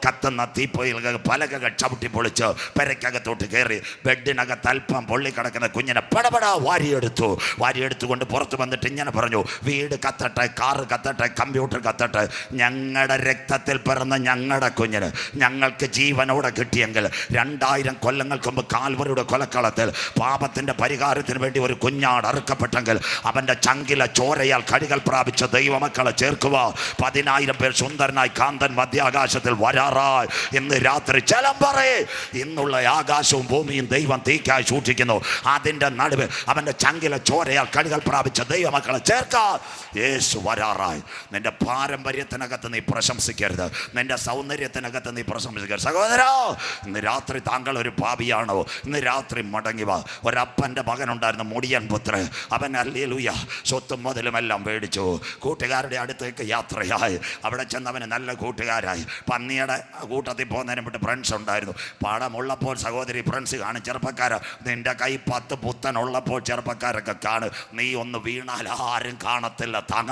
കത്തുന്ന തീപ്പൊയിൽ പലകകൾ ചവിട്ടി പൊളിച്ച് പെരക്കകത്തോട്ട് കയറി ബെഡിനകത്ത് അല്പം പൊള്ളിക്കിടക്കുന്ന കുഞ്ഞിനെ പടപടാ വാരിയെടുത്തുകൊണ്ട് പുറത്ത് വന്നിട്ട് ഇങ്ങനെ പറഞ്ഞു, വീട് കത്തട്ടെ, കാറ് കത്തട്ടെ, കമ്പ്യൂട്ടർ കത്തട്ടെ, ഞങ്ങളുടെ രക്തത്തിൽ പിറന്ന ഞങ്ങളുടെ കുഞ്ഞിന് ഞങ്ങൾക്ക് ജീവനോടെ കിട്ടിയെങ്കിൽ 2000 കൊല്ലങ്ങൾക്ക് മുമ്പ് കാൽവരിയുടെ കൊലക്കളത്തിൽ പാപത്തിൻ്റെ പരിഹാരത്തിന് വേണ്ടി ഒരു കുഞ്ഞാട് അറുക്കപ്പെട്ടെങ്കിൽ അവൻ്റെ ചങ്കില ചോരയാൽ കഴുകൽ പ്രാപിച്ച ദൈവമക്കളെ ചേർക്കുക. 10,000 പേർ സുന്ദരനായി കാന്തൻ മധ്യാകാശത്തിൽ വരാറായി. ഇന്ന് രാത്രി ചെലമ്പറേ, ഇന്നുള്ള ആകാശവും ഭൂമിയും ദൈവം തീക്കായി സൂക്ഷിക്കുന്നു. അതിൻ്റെ നടുവ് അവൻ്റെ ചങ്കില ചോരയാൽ കഴുകൽ പ്രാപിച്ച ദൈവമക്കളെ ചേർക്കാൻ യേശു വരാറായി. നിന്റെ പാരമ്പര്യത്തിനകത്ത് നീ പ്രശംസിക്കരുത്, നിന്റെ സൗന്ദര്യത്തിനകത്ത് നീ പ്രശംസിക്കരുത്. സഹോദരാ, ഇന്ന് രാത്രി താങ്കൾ ഒരു പാപിയാണോ? ഇന്ന് രാത്രി മടങ്ങി വാ. ഒരപ്പൻ്റെ മകനുണ്ടായിരുന്നു, മുടിയൻ പുത്രൻ. അവൻ ഹല്ലേലൂയ സ്വത്തും മുതലുമെല്ലാം മേടിച്ചു. കൂട്ടുകാരുടെ അടുത്തേക്ക് യാത്രയായി. അവിടെ ചെന്നവന് നല്ല കൂട്ടുകാരായി. പന്നിയുടെ കൂട്ടത്തിൽ പോകുന്നതിന് വിട്ട് ഫ്രണ്ട്സ് ഉണ്ടായിരുന്നു. പണമുള്ളപ്പോൾ സഹോദരി ഫ്രണ്ട്സ് കാണും. ചെറുപ്പക്കാര, നിന്റെ കൈ 10 പുത്തനുള്ളപ്പോൾ ചെറുപ്പക്കാരൊക്കെ കാണും. നീ ഒന്ന് വീണാൽ ആരും കാണത്തില്ല. താങ്ങ.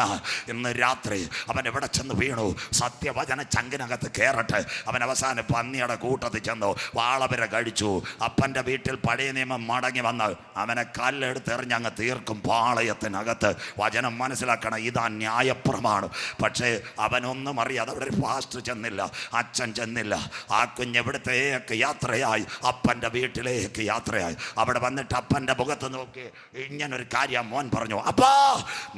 ഇന്ന് രാത്രി അവൻ എവിടെ ചെന്ന് വീണു? സത്യവചന ചങ്കിനകത്ത് കയറട്ടെ. അവൻ അവസാനം പന്നിയുടെ കൂട്ടത്തിൽ ചെന്നു വാളവര കഴിച്ചു. അപ്പൻ്റെ വീട്ടിൽ പഴയ നിയമം മടങ്ങി വന്ന് അവനെ കല്ലെടുത്ത് എറിഞ്ഞങ്ങ് തീർക്കും പാളയത്തിനകത്ത്. വചനം മനസ്സിലാക്കണം, ഇതാ ന്യായപ്രമാണം. പക്ഷേ അവനൊന്നും അറിയാതെ അവിടെ ഒരു പാസ്റ്റർ ചെന്നില്ല, അച്ഛൻ ചെന്നില്ല. ആ കുഞ്ഞെവിടത്തേക്ക് യാത്രയായി? അപ്പൻ്റെ വീട്ടിലേക്ക് യാത്രയായി. അവിടെ വന്നിട്ട് അപ്പൻ്റെ മുഖത്ത് നോക്കി ഇങ്ങനൊരു കാര്യം മോൻ പറഞ്ഞു, അപ്പാ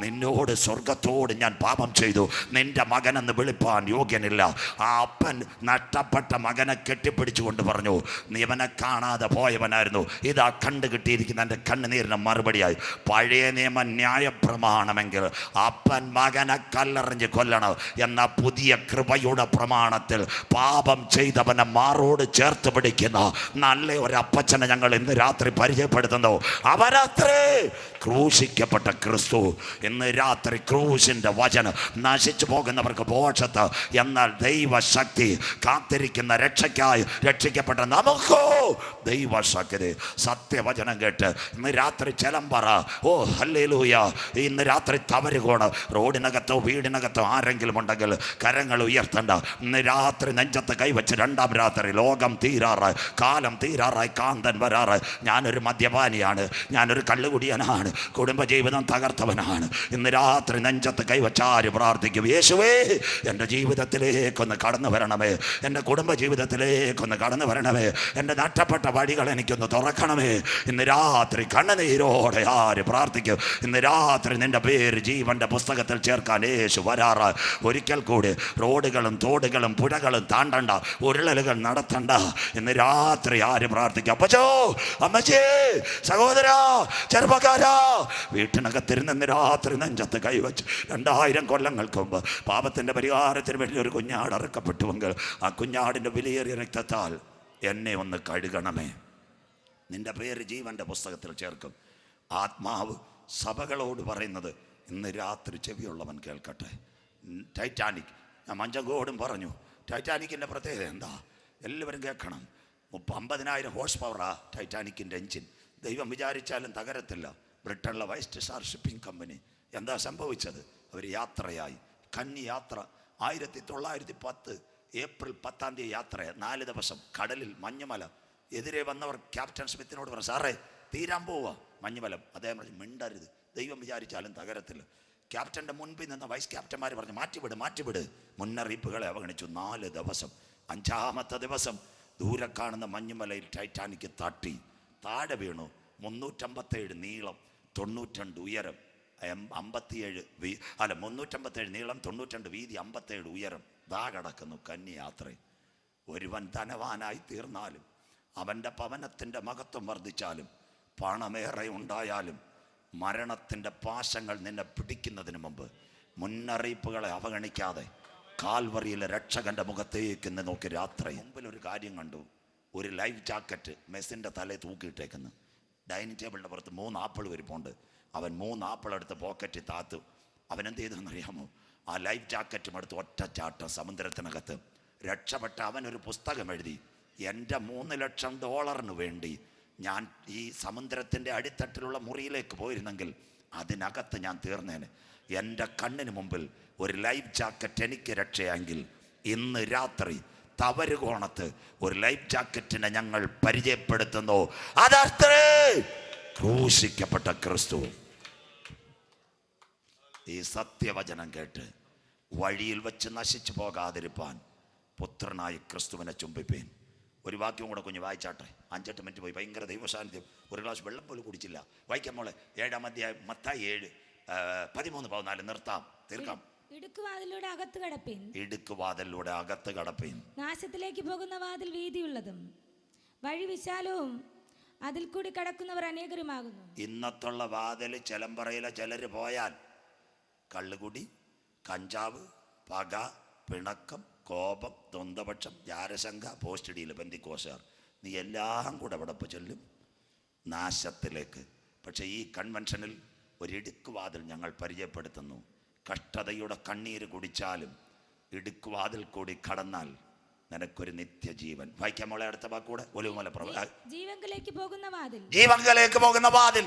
നിന്നോട് സ്വർഗത്തോട് ഞാൻ പാപം ചെയ്തു, നിന്റെ മകനെന്ന് വിളിപ്പാൻ യോഗ്യനില്ല. ആ അപ്പൻ നഷ്ടപ്പെട്ട മകനെ കെട്ടിപ്പിടിച്ചുകൊണ്ട് പറഞ്ഞു, നീ അവനെ കാണാതെ പോയവനായിരുന്നു, ഇതാ കണ്ടു കിട്ടിയിരിക്കുന്ന എൻ്റെ കണ്ണുനീരിന് മറുപടിയായി. പഴയ നിയമ ന്യായപ്രമാണമെങ്കിൽ അപ്പൻ മകനെ കല്ലെറിഞ്ഞ് കൊല്ലണം. എന്ന പുതിയ കൃപയുടെ പ്രമാണത്തിൽ പാപം ചെയ്തവനെ മാറോട് ചേർത്ത് പിടിക്കുന്ന നല്ല ഒരു അപ്പച്ചനെ ഞങ്ങൾ ഇന്ന് രാത്രി പരിചയപ്പെടുത്തുന്നു. അവരത്രേ ക്രൂശിക്കപ്പെട്ട ക്രിസ്തു. ഇന്ന് രാത്രി ക്രൂശിൻ്റെ വചനം നശിച്ചു പോകുന്നവർക്ക് ബോധത്ത്, എന്നാൽ ദൈവശക്തി കാത്തിരിക്കുന്ന രക്ഷയ്ക്കായി രക്ഷിക്കപ്പെട്ട നമുക്കോ ദൈവശക്തി സത്യവചനം കേട്ട് ഇന്ന് രാത്രി ചെലമ്പറ. ഓ ഹല്ലേലൂയ. ഇന്ന് രാത്രി തവരുകോണ്. റോഡിനകത്തോ വീടിനകത്തോ ആരെങ്കിലും ഉണ്ടെങ്കിൽ കരങ്ങൾ ഉയർത്തണ്ട. ഇന്ന് രാത്രി നെഞ്ചത്ത് കൈവച്ച് രണ്ടാം രാത്രി ലോകം തീരാറായി, കാലം തീരാറായി, കാന്തൻ വരാറായി. ഞാനൊരു മദ്യപാനിയാണ്, ഞാനൊരു കള്ളുകുടിയനാണ്, കുടുംബജീവിതം തകർത്തവനാണ്. ഇന്ന് രാത്രി നെഞ്ചത്ത് കൈവച്ച് ആര് പ്രാർത്ഥിക്കും? യേശുവേ, എൻ്റെ ജീവിതത്തിലേക്കൊന്ന് കടന്നു വരണമേ, എൻ്റെ കുടുംബജീവിതത്തിലേക്കൊന്ന് കടന്നു വരണമേ, എൻ്റെ നഷ്ടപ്പെട്ട വഴികൾ എനിക്കൊന്ന് തുറക്കണമേ. ഇന്ന് രാത്രി കണ്ണുനീരോടെ ആര് പ്രാർത്ഥിക്കും? ഇന്ന് രാത്രി നിന്റെ പേര് ജീവന്റെ പുസ്തകത്തിൽ ചേർക്കാൻ യേശു വരാറ്. ഒരിക്കൽ കൂടി റോഡുകളും തോടുകളും പുഴകളും താണ്ടണ്ട, ഉരുളലുകൾ നടത്തണ്ട. ഇന്ന് രാത്രി ആര് പ്രാർത്ഥിക്കും? അപ്പച്ചോ, അമ്മച്ചേ, സഹോദരാ, ചെറുപ്പക്കാരാ, വീട്ടിനകത്തിരുന്ന് ഇന്ന് രാത്രി നെഞ്ചത്ത് കൈവച്ച് 2000 കൊല്ലങ്ങൾക്ക് മുമ്പ് പാപത്തിൻ്റെ പരിഹാരത്തിന് വേണ്ടി ഒരു കുഞ്ഞാട് അറുക്കപ്പെട്ടുവെങ്കിൽ ആ കുഞ്ഞാടിൻ്റെ വിലയേറിയ രക്തത്താൽ എന്നെ ഒന്ന് കഴുകണമേ. നിന്റെ പേര് ജീവന്റെ പുസ്തകത്തിൽ ചേർക്കും. ആത്മാവ് സഭകളോട് പറയുന്നത് ഇന്ന് രാത്രി ചെവിയുള്ളവൻ കേൾക്കട്ടെ. ടൈറ്റാനിക്, ഞാൻ മഞ്ചങ്കോടും പറഞ്ഞു, ടൈറ്റാനിക്കിൻ്റെ പ്രത്യേകത എന്താ? എല്ലാവരും കേൾക്കണം. 50,000 ഹോഴ്സ് പവറാ ടൈറ്റാനിക്കിൻ്റെ എഞ്ചിൻ. ദൈവം വിചാരിച്ചാലും തകരത്തില്ല. ബ്രിട്ടനിലെ വൈസ്റ്റ് സ്റ്റാർ ഷിപ്പിംഗ് കമ്പനി എന്താ സംഭവിച്ചത്? അവർ യാത്രയായി, കന്നി യാത്ര. 1910 ഏപ്രിൽ 10 യാത്ര, 4 ദിവസം കടലിൽ മഞ്ഞുമല. എതിരെ വന്നവർ ക്യാപ്റ്റൻ സ്മിത്തിനോട് പറഞ്ഞു, സാറേ തീരാൻ പോവുക മഞ്ഞുമലം. അദ്ദേഹം പറഞ്ഞു, മിണ്ടരുത്, ദൈവം വിചാരിച്ചാലും തകരത്തില്ല. ക്യാപ്റ്റൻ്റെ മുൻപിൽ നിന്ന് വൈസ് ക്യാപ്റ്റന്മാർ പറഞ്ഞു, മാറ്റിവിട്. മുന്നറിയിപ്പുകളെ അവഗണിച്ചു. 4 ദിവസം. 5-ാമത്തെ ദിവസം ദൂരെ കാണുന്ന മഞ്ഞുമലയിൽ ടൈറ്റാനിക്ക് തട്ടി താഴെ വീണു. 357 നീളം, 92 ഉയരം, 357 നീളം, 92 വീതി, 57 ഉയരം. ദാ കിടക്കുന്നു കന്യാത്ര. ഒരുവൻ ധനവാനായി തീർന്നാലും, അവൻ്റെ ഭവനത്തിൻ്റെ മഹത്വം വർദ്ധിച്ചാലും, പണമേറെ ഉണ്ടായാലും, മരണത്തിൻ്റെ പാശങ്ങൾ നിന്നെ പിടിക്കുന്നതിന് മുമ്പ് മുന്നറിയിപ്പുകളെ അവഗണിക്കാതെ കാൽവറിയിലെ രക്ഷകൻ്റെ മുഖത്തേക്ക് നോക്കി രാത്രി മുമ്പിൽ ഒരു കാര്യം കണ്ടു. ഒരു ലൈഫ് ജാക്കറ്റ് മെസ്സിൻ്റെ തലയിൽ തൂക്കിയിട്ടേക്കുന്നു. ഡൈനിങ് ടേബിളിൻ്റെ പുറത്ത് 3 ആപ്പിൾ വരിപ്പുണ്ട്. അവൻ 3 ആപ്പിൾ എടുത്ത് പോക്കറ്റിൽ താത്തു. അവൻ എന്ത് ചെയ്തെന്നറിയാമോ? ആ ലൈഫ് ജാക്കറ്റും എടുത്ത് ഒറ്റച്ചാട്ടം സമുദ്രത്തിനകത്ത് രക്ഷപ്പെട്ട അവനൊരു പുസ്തകം എഴുതി. എൻ്റെ $3 ലക്ഷം വേണ്ടി ഞാൻ ഈ സമുദ്രത്തിൻ്റെ അടിത്തട്ടിലുള്ള മുറിയിലേക്ക് പോയിരുന്നെങ്കിൽ അതിനകത്ത് ഞാൻ തീർന്നേനെ. എൻ്റെ കണ്ണിന് മുമ്പിൽ ഒരു ലൈഫ് ജാക്കറ്റ് എനിക്ക് രക്ഷയെങ്കിൽ ഇന്ന് രാത്രി തവരുകോണത്ത് ഒരു ലൈഫ് ജാക്കറ്റിനെ ഞങ്ങൾ പരിചയപ്പെടുത്തുന്നു. അതത്രേ ക്രൂശിക്കപ്പെട്ട ക്രിസ്തു. ഈ സത്യവചനം കേട്ട് വഴിയിൽ വെച്ച് നശിച്ചു പോകാതിരിപ്പാൻ പുത്രനായ ക്രിസ്തുവിനെ ചുംബിപ്പേൻ. ഒരു വാക്യം കൂടെ കുഞ്ഞ് വായിച്ചാട്ടെ. 5-8 മിനിറ്റ് പോയി. ഭയങ്കര ദൈവസാന്നിധ്യം. ഒരു ഗ്ലാസ് വെള്ളം പോലും കുടിച്ചില്ല. വായിക്കാം മോളെ. 7-ാം അധ്യായം മത്തായി 7:13-14 നിർത്താം, തീർക്കാം. ഇടുക്കുവാതിലൂടെ അകത്ത് കടപ്പീൻ. ഇടുക്കുവാതിലൂടെ അകത്ത് കടപ്പീൻ. നാശത്തിലേക്ക് പോകുന്ന വാതിൽ വീതിയുള്ളതും വഴി വിശാലവും അതിൽ കൂടി കടക്കുന്നവർ അനേകരുമാകുന്നു. ഇന്നത്തുള്ള വാതിൽ ചെലമ്പറയിലെ ചിലർ പോയാൽ കള്ളുകുടി, കഞ്ചാവ്, പക, പിണക്കം, കോപം, ദ്വന്ദ്വപക്ഷം, ജാരശങ്ക, പോസ്റ്റഡിയിൽ ബന്ധിക്കോശാർ, നീ എല്ലാം കൂടെ അവിടെ ചെല്ലും നാശത്തിലേക്ക്. പക്ഷേ ഈ കൺവെൻഷനിൽ ഒരു ഇടുക്കുവാതിൽ ഞങ്ങൾ പരിചയപ്പെടുത്തുന്നു. കഷ്ടതയുടെ കണ്ണീര് കുടിച്ചാലും ഇടുക്കുവാതിൽ കൂടി കടന്നാൽ നിനക്കൊരു നിത്യജീവൻ. വായിക്കാൻ മോളെ അടുത്ത വാക്കൂടെ. ഒലിവുമല ജീവങ്കലേക്ക് പോകുന്ന വാതിൽ, ജീവങ്കലേക്ക് പോകുന്ന വാതിൽ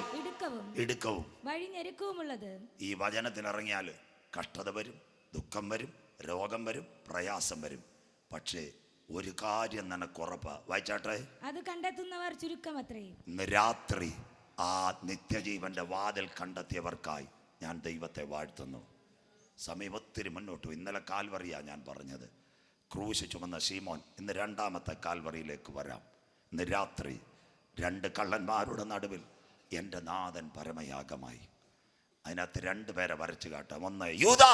ഇടുക്കവും വഴി ഞെരുക്കവുമുള്ളത്. ഈ വചനത്തിൽ ഇറങ്ങിയാൽ കഷ്ടത വരും, ദുഃഖം വരും, രോഗം വരും, പ്രയാസം വരും. പക്ഷേ ഒരു കാര്യം നിനക്കുറപ്പാ. വായിച്ചാട്ടെ. അത് കണ്ടെത്തുന്നവർ ചുരുക്കമത്രേ. ഇന്ന് രാത്രി ആ നിത്യജീവന്റെ വാതിൽ കണ്ടെത്തിയവർക്കായി ഞാൻ ദൈവത്തെ വാഴ്ത്തുന്നു. സമയം ഒത്തിരി മുന്നോട്ടു. ഇന്നലെ കാൽവറിയാ ഞാൻ പറഞ്ഞത്. ക്രൂശ് ചുമന്ന ശീമോൻ ഇന്ന് 2ാമത്തെ കാൽവറിയിലേക്ക് വരാം. ഇന്ന് രാത്രി 2 കള്ളന്മാരുടെ നടുവിൽ എൻ്റെ നാഥൻ പരമയാഗമായി. അതിനകത്ത് 2 പേരെ വരച്ചു കാട്ടാം. ഒന്ന് യൂദാ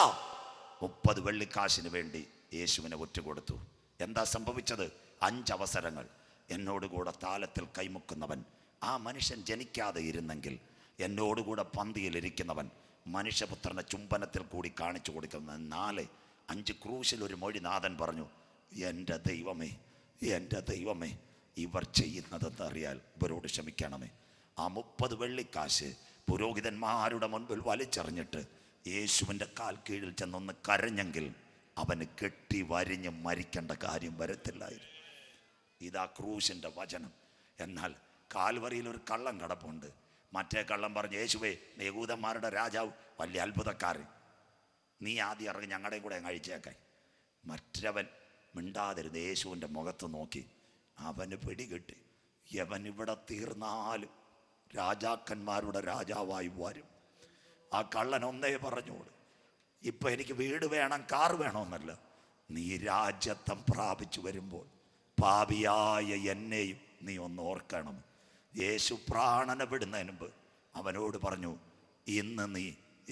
30 വെള്ളിക്കാശിന് വേണ്ടി യേശുവിനെ ഒറ്റുകൊടുത്തു. എന്താ സംഭവിച്ചത്? 5 അവസരങ്ങൾ. എന്നോടുകൂടെ താലത്തിൽ കൈമുക്കുന്നവൻ, ആ മനുഷ്യൻ ജനിക്കാതെ ഇരുന്നെങ്കിൽ എന്നോടുകൂടെ പന്തിയിലിരിക്കുന്നവൻ മനുഷ്യപുത്രനെ ചുംബനത്തിൽ കൂടി കാണിച്ചു കൊടുക്കുന്ന 4-5 ക്രൂശിൽ ഒരു മൊഴി നാഥൻ പറഞ്ഞു, എൻ്റെ ദൈവമേ, എൻ്റെ ദൈവമേ, ഇവർ ചെയ്യുന്നതെന്ന് അറിയാൽ ഇവരോട് ക്ഷമിക്കണമേ. ആ 30 വെള്ളിക്കാശ് പുരോഹിതന്മാരുടെ മുൻപിൽ വലിച്ചെറിഞ്ഞിട്ട് യേശുവിൻ്റെ കാൽ കീഴിൽ ചെന്നൊന്ന് കരഞ്ഞെങ്കിൽ അവന് കെട്ടി വരിഞ്ഞ് മരിക്കേണ്ട കാര്യം വരത്തില്ലായിരുന്നു. ഇതാ ക്രൂശിൻ്റെ വചനം. എന്നാൽ കാൽവറിയിൽ ഒരു കള്ളം കിടപ്പുണ്ട്. മറ്റേ കള്ളം പറഞ്ഞു, യേശുവേ യഹൂദന്മാരുടെ രാജാവ്, വലിയ അത്ഭുതക്കാരൻ, നീ ആദ്യം ഇറങ്ങി ഞങ്ങളുടെയും കൂടെ കഴിച്ചേക്കാൻ. മറ്റവൻ മിണ്ടാതിരുന്ന് യേശുവിൻ്റെ മുഖത്ത് നോക്കി. അവന് പിടികിട്ടി, യവൻ ഇവിടെ തീർന്നാലും രാജാക്കന്മാരുടെ രാജാവായി വരും. ആ കള്ളൻ ഒന്നേ പറഞ്ഞോളൂ, ഇപ്പം എനിക്ക് വീട് വേണം, കാർ വേണമെന്നല്ല, നീ രാജ്യത്വം പ്രാപിച്ചു വരുമ്പോൾ പാപിയായ എന്നെയും നീ ഒന്ന് ഓർക്കണം. യേശു പ്രാണനെ വിടുന്നതിന് മുമ്പ് അവനോട് പറഞ്ഞു, ഇന്ന് നീ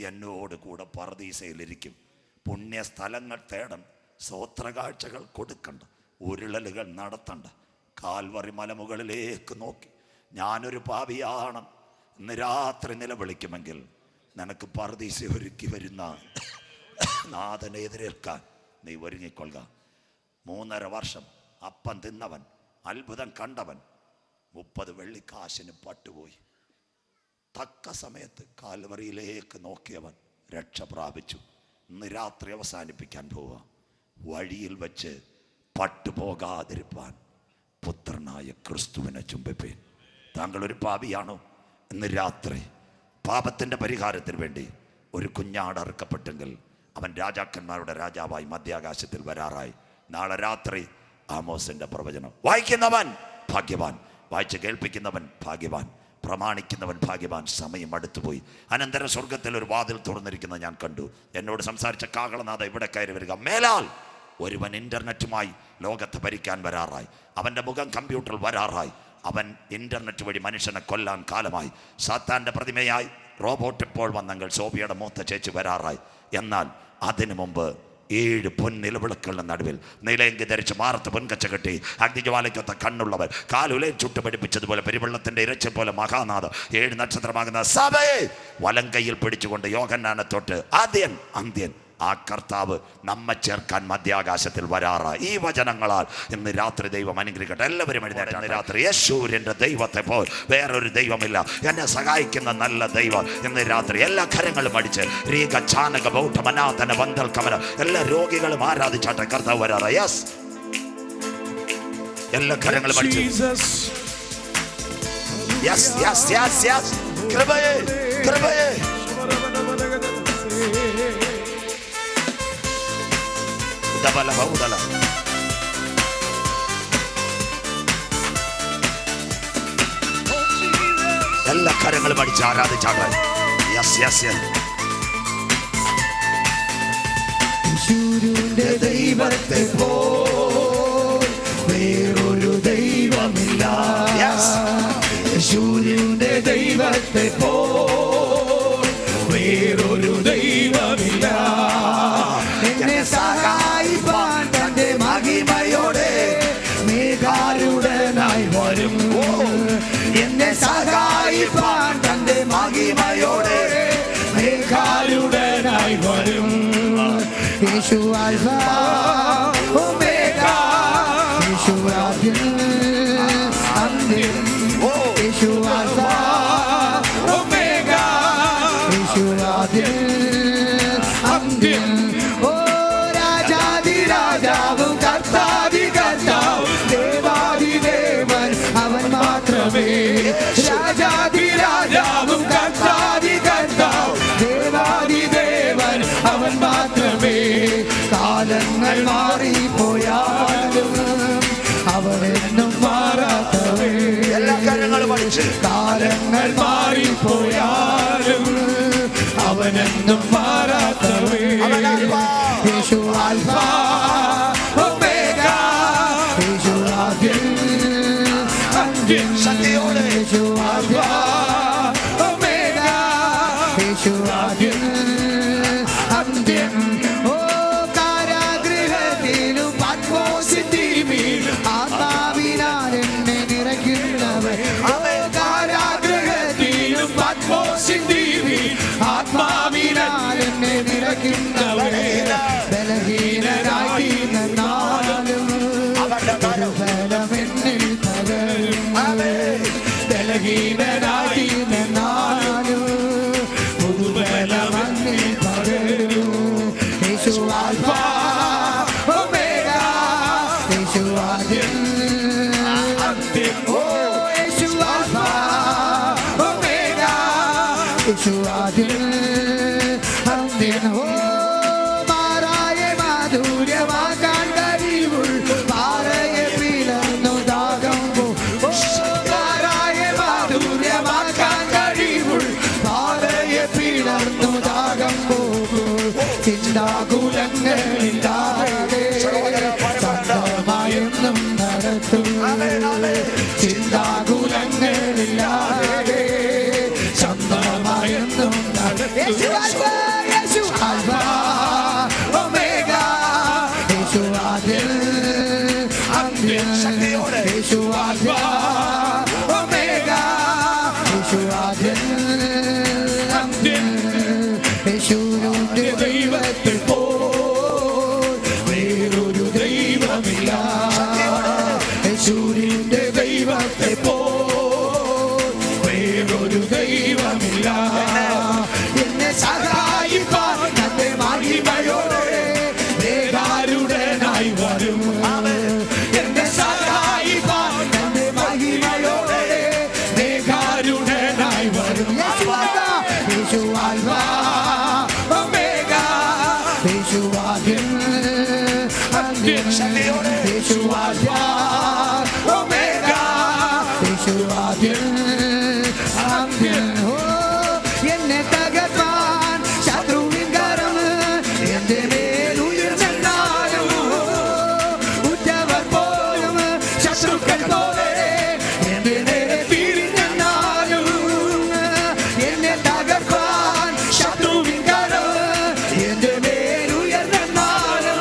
എന്നോട് കൂടെ പറുദീസയിലിരിക്കും. പുണ്യസ്ഥലങ്ങൾ തേടണ്ട, സ്തോത്രകാഴ്ചകൾ കൊടുക്കണ്ട, ഉരുളലുകൾ നടത്തണ്ട. കാൽവറി മലമുകളിലേക്ക് നോക്കി, ഞാനൊരു പാപിയാണ് ഇന്ന് രാത്രി നിലവിളിക്കുമെങ്കിൽ നിനക്ക് പറുദീസ ഒരുക്കി വരുന്ന നാഥനെ എതിരേൽക്കാൻ നീ ഒരുങ്ങിക്കൊള്ളുക. 3.5 വർഷം അപ്പം തിന്നവൻ, അത്ഭുതം കണ്ടവൻ, 30 വെള്ളിക്കാശിന് പട്ടുപോയി. തക്ക സമയത്ത് കാൽവറിയിലേക്ക് നോക്കിയവൻ രക്ഷ പ്രാപിച്ചു. ഇന്ന് രാത്രി അവസാനിപ്പിക്കാൻ പോവുക. വഴിയിൽ വെച്ച് പട്ടുപോകാതിരിപ്പാൻ പുത്രനായ ക്രിസ്തുവിനെ ചുംബിപ്പേൻ. താങ്കൾ ഒരു പാപിയാണോ? ഇന്ന് രാത്രി പാപത്തിൻ്റെ പരിഹാരത്തിന് വേണ്ടി ഒരു കുഞ്ഞാട് അറുക്കപ്പെട്ടെങ്കിൽ അവൻ രാജാക്കന്മാരുടെ രാജാവായി മധ്യാകാശത്തിൽ വരാറായി. നാളെ രാത്രി ആമോസിൻ്റെ പ്രവചനം വായിക്കുന്നവൻ ഭാഗ്യവാൻ, വായിച്ച് കേൾപ്പിക്കുന്നവൻ ഭാഗ്യവാൻ, പ്രമാണിക്കുന്നവൻ ഭാഗ്യവാൻ. സമയം അടുത്തുപോയി. അനന്തര സ്വർഗത്തിൽ ഒരു വാതിൽ തുറന്നിരിക്കുന്നത് ഞാൻ കണ്ടു. എന്നോട് സംസാരിച്ച കാഹളനാഥ ഇവിടെ കയറി വരിക. മേലാൽ ഒരുവൻ ഇൻ്റർനെറ്റുമായി ലോകത്തെ ഭരിക്കാൻ വരാറായി. അവൻ്റെ മുഖം കമ്പ്യൂട്ടറിൽ വരാറായി. അവൻ ഇൻ്റർനെറ്റ് വഴി മനുഷ്യനെ കൊല്ലാൻ കാലമായി. സാത്താൻ്റെ പ്രതിമയായി റോബോട്ട് ഇപ്പോൾ വന്നെങ്കിൽ സോഫിയയുടെ മൂത്ത ചേച്ചി വരാറായി. എന്നാൽ അതിനു മുമ്പ് 7 പൊൻനിലവിളക്കുകളുടെ നടുവിൽ നീലയങ്കി ധരിച്ച് മാറത്ത് പൊൻകച്ച കെട്ടി അഗ്നിജ്വാലയ്ക്കൊത്ത കണ്ണുള്ളവർ കാലുലയിൽ ചുട്ടുപിടിപ്പിച്ചതുപോലെ പെരുവെള്ളത്തിൻ്റെ ഇരച്ച പോലെ മഹാനാഥ 7 നക്ഷത്രമാകുന്ന സഭയെ വലം കയ്യിൽ പിടിച്ചുകൊണ്ട് യോഹന്നാനെ തൊട്ട് ആദ്യൻ അന്ത്യൻ ആ കർത്താവ് നമ്മെ ചേർക്കാൻ മധ്യാകാശത്തിൽ വരാറായി. ഈ വചനങ്ങളാൽ ഇന്ന് രാത്രി ദൈവം അനുഗ്രഹിക്കട്ടെ. എല്ലാവരും എഴുന്നേറ്റാണ് രാത്രി. യേശുവിൻ്റെ ദൈവത്തെ പോൽ വേറൊരു ദൈവമില്ല. എന്നെ സഹായിക്കുന്ന നല്ല ദൈവം ഇന്ന് രാത്രി എല്ലാ കരങ്ങളും അടിച്ച് രീക ചാനക ബൗദ്ധ മനാഥന വന്തൽ കമല എല്ലാ രോഗികളും ആരാധിച്ചാട്ടെ. കർത്താവ് വരാറായി. യെസ്, എല്ലാ കരങ്ങളും അടിച്ച് യെസ് യെസ് യെസ് യെസ്. കൃപയേ കൃപയേ. എല്ലാ കരങ്ങളും അടിച്ച് ആരാധിച്ചാട്ടെ. Yes yes yes. യേശുവിന്റെ ദൈവത്തെ പോൽ വേറൊരു ദൈവമില്ല. യേശുവിന്റെ ദൈവത്തെ പോൽ വേറൊരു ദൈവമില്ല. എന്നെ സഹായിപ്പാൻ തന്റെ മഹിമയോടെ മേഘാരൂഢനായി വരും. എന്നെ സഹായിപ്പാൻ തന്റെ മഹിമയോടെ മേഘാരൂഢനായി വരും. യേശു ആൽഫ ഒമേഗ, യേശു ആദ്യം അന്ത്യം. യേശു ആൽഫ ഒമേഗ, യേശു ആദ്യം അന്ത്യം. ഓ രാജാതിരാജാവും കർത്താതി കർത്താവും ദേവാദിദേവൻ അവൻ മാത്രമേ. രാജാതിരാജാവും കർത്താതി കർത്താവും ദേവാദിദേവൻ അവൻ മാത്രമേ. കാലങ്ങൾ മാറിപ്പോയാലും അവനെന്നും മാറാത്തവേ. എല്ലാ കാര്യങ്ങളും പഠിച്ച് കാലങ്ങൾ മാറിപ്പോയാലും അവനെന്നും മാറാത്തവേ. യേശു ആൽഫ ഒമേഗ, യേശു ആദ്യം അന്ത്യം. ശക്തിയോടെ യേശു ആൽഫ ഒമേഗ, യേശു ആദ്യം അന്ത്യം. ഓ കാരാഗൃഹത്തിലും പത്മോസിന്റെയും ആത്മാവിനാൽ എന്നെ നിറയ്ക്കുന്നവൻ. കാരാഗൃഹത്തിലും പത്മോസിന്റെയും ആത്മാവിനാൽ എന്നെ നിറയ്ക്കുന്നവൻ. ബലഹീനനായി നിന്നാലും ബലം എന്നിൽ പകരും. ബലഹീനനായി നിന്നാലും പുതുബലം എന്നിൽ പകരും. യേശു ആൽഫ ഒമേഗ, യേശു ആദ്യം അന്ത്യം. ഓ യേശു ആദ്യം അന്ത്യൻ. ഓ മാറായെ മാധുര്യമാക്കാൻ കഴിവുള്ള പാറയെ പിളർന്നു ദാഹം പോ. ഓ മാറായെ മാധുര്യമാക്കാൻ കഴിവുള്ള പാറയെ പിളർന്നു ദാഹം പോകും. ചിന്താകുലങ്ങളില്ലാതെ സ്വന്തമായൊന്നും നടത്തും. ചിന്താകുലങ്ങളില്ലാതെ സ്വന്തമായൊന്നും നടത്തും. യേശു ആൽഫ ഒമേഗ, യേശു ആദ്യം അന്ത്യൻ. യേശു ആൽഫ ഒമേഗ, യേശു ആദ്യം അന്ത്യൻ. യേശുവിന്റെ ദൈവത്തിൽ പോൽ വേറൊരു ദൈവമില്ല. യേശുവിന്റെ ദൈവത്തെ പോൽ വേറൊരു ദൈവമില്ല. എന്നെ സഹായിപ്പാൻ തന്റെ മഹിമയോടെ ദേഹാരുടനായി വരും. എന്നെ സഹായിപ്പാൻ തന്റെ മഹിമയോടെ ദേഹാരുടനായി വരും. യേശു ആൽഫ ഒമേഗ, യേശു ആദ്യം അന്ത്യൻ. യേശു ആൽഫ ഒമേഗ, യേശു ആദ്യം അന്ത്യൻ. ഓ എന്നെ തകർപ്പാൻ ശത്രുവിൻ കരം എന്റെ മേൽ ഉയർന്നെന്നാലും ഉറ്റവർ പോലും ശത്രുക്കൾ പോലെ എന്റെ നേരെ തിരിഞ്ഞെന്നാലും എന്നെ തകർപ്പാൻ ശത്രുവിൻ കരം എന്റെ മേൽ ഉയർന്നെന്നാലും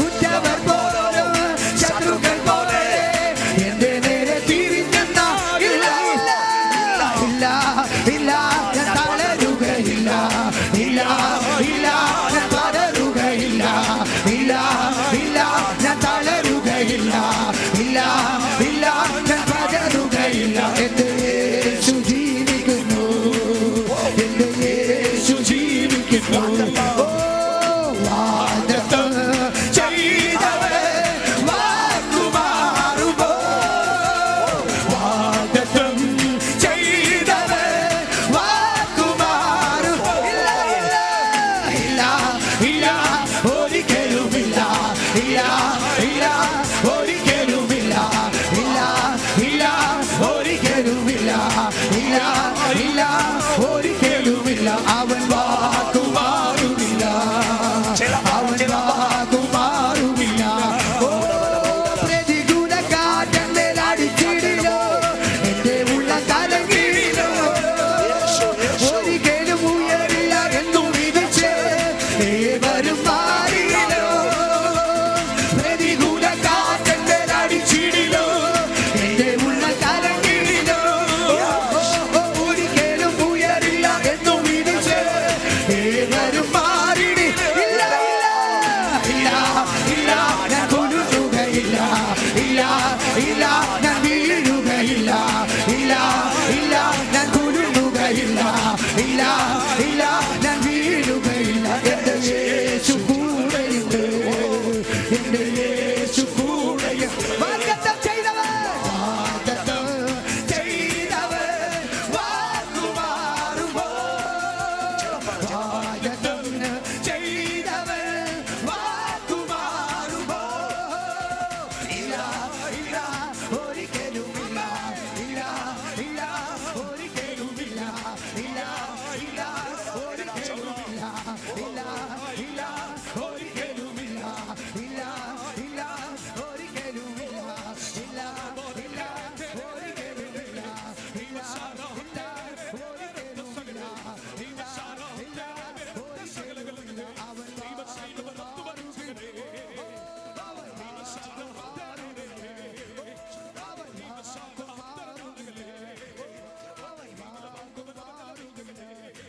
ഉറ്റവർ പോലും ശത്രുക്കൾ പോലെ എന്റെ നേരെ തിരിഞ്ഞെന്നാലും ഇല്ല ഇല്ല ഞാൻ തളരുകയില്ല. ഇല്ല ഇല്ല ഞാൻ പതറുകയില്ല. ഇല്ല ഇല്ല ഞാൻ തളരുകയില്ല. ഇല്ല ഇല്ല ഞാൻ പതറുകയില്ല. എന്റെ യേശു ജീവിക്കുന്നു. എന്റെ യേശു ജീവിക്കുന്നു. ഓ വാഗ്ദത്തം ചെയ്തവൻ വാക്കുമാറുമോ. വാഗ്ദത്തം ചെയ്തവൻ വാക്കുമാറുമോ. ഇല്ല ഇല്ല ഇല്ല ഒരിക്കലുമില്ല. ഇല്ല ഇല്ല ഒരിക്കലുമില്ല. ഇല്ല ഇല്ല ഒരിക്കലുമില്ല. ഇല്ല ഇല്ല ഒരിക്കലുമില്ല. അവൻ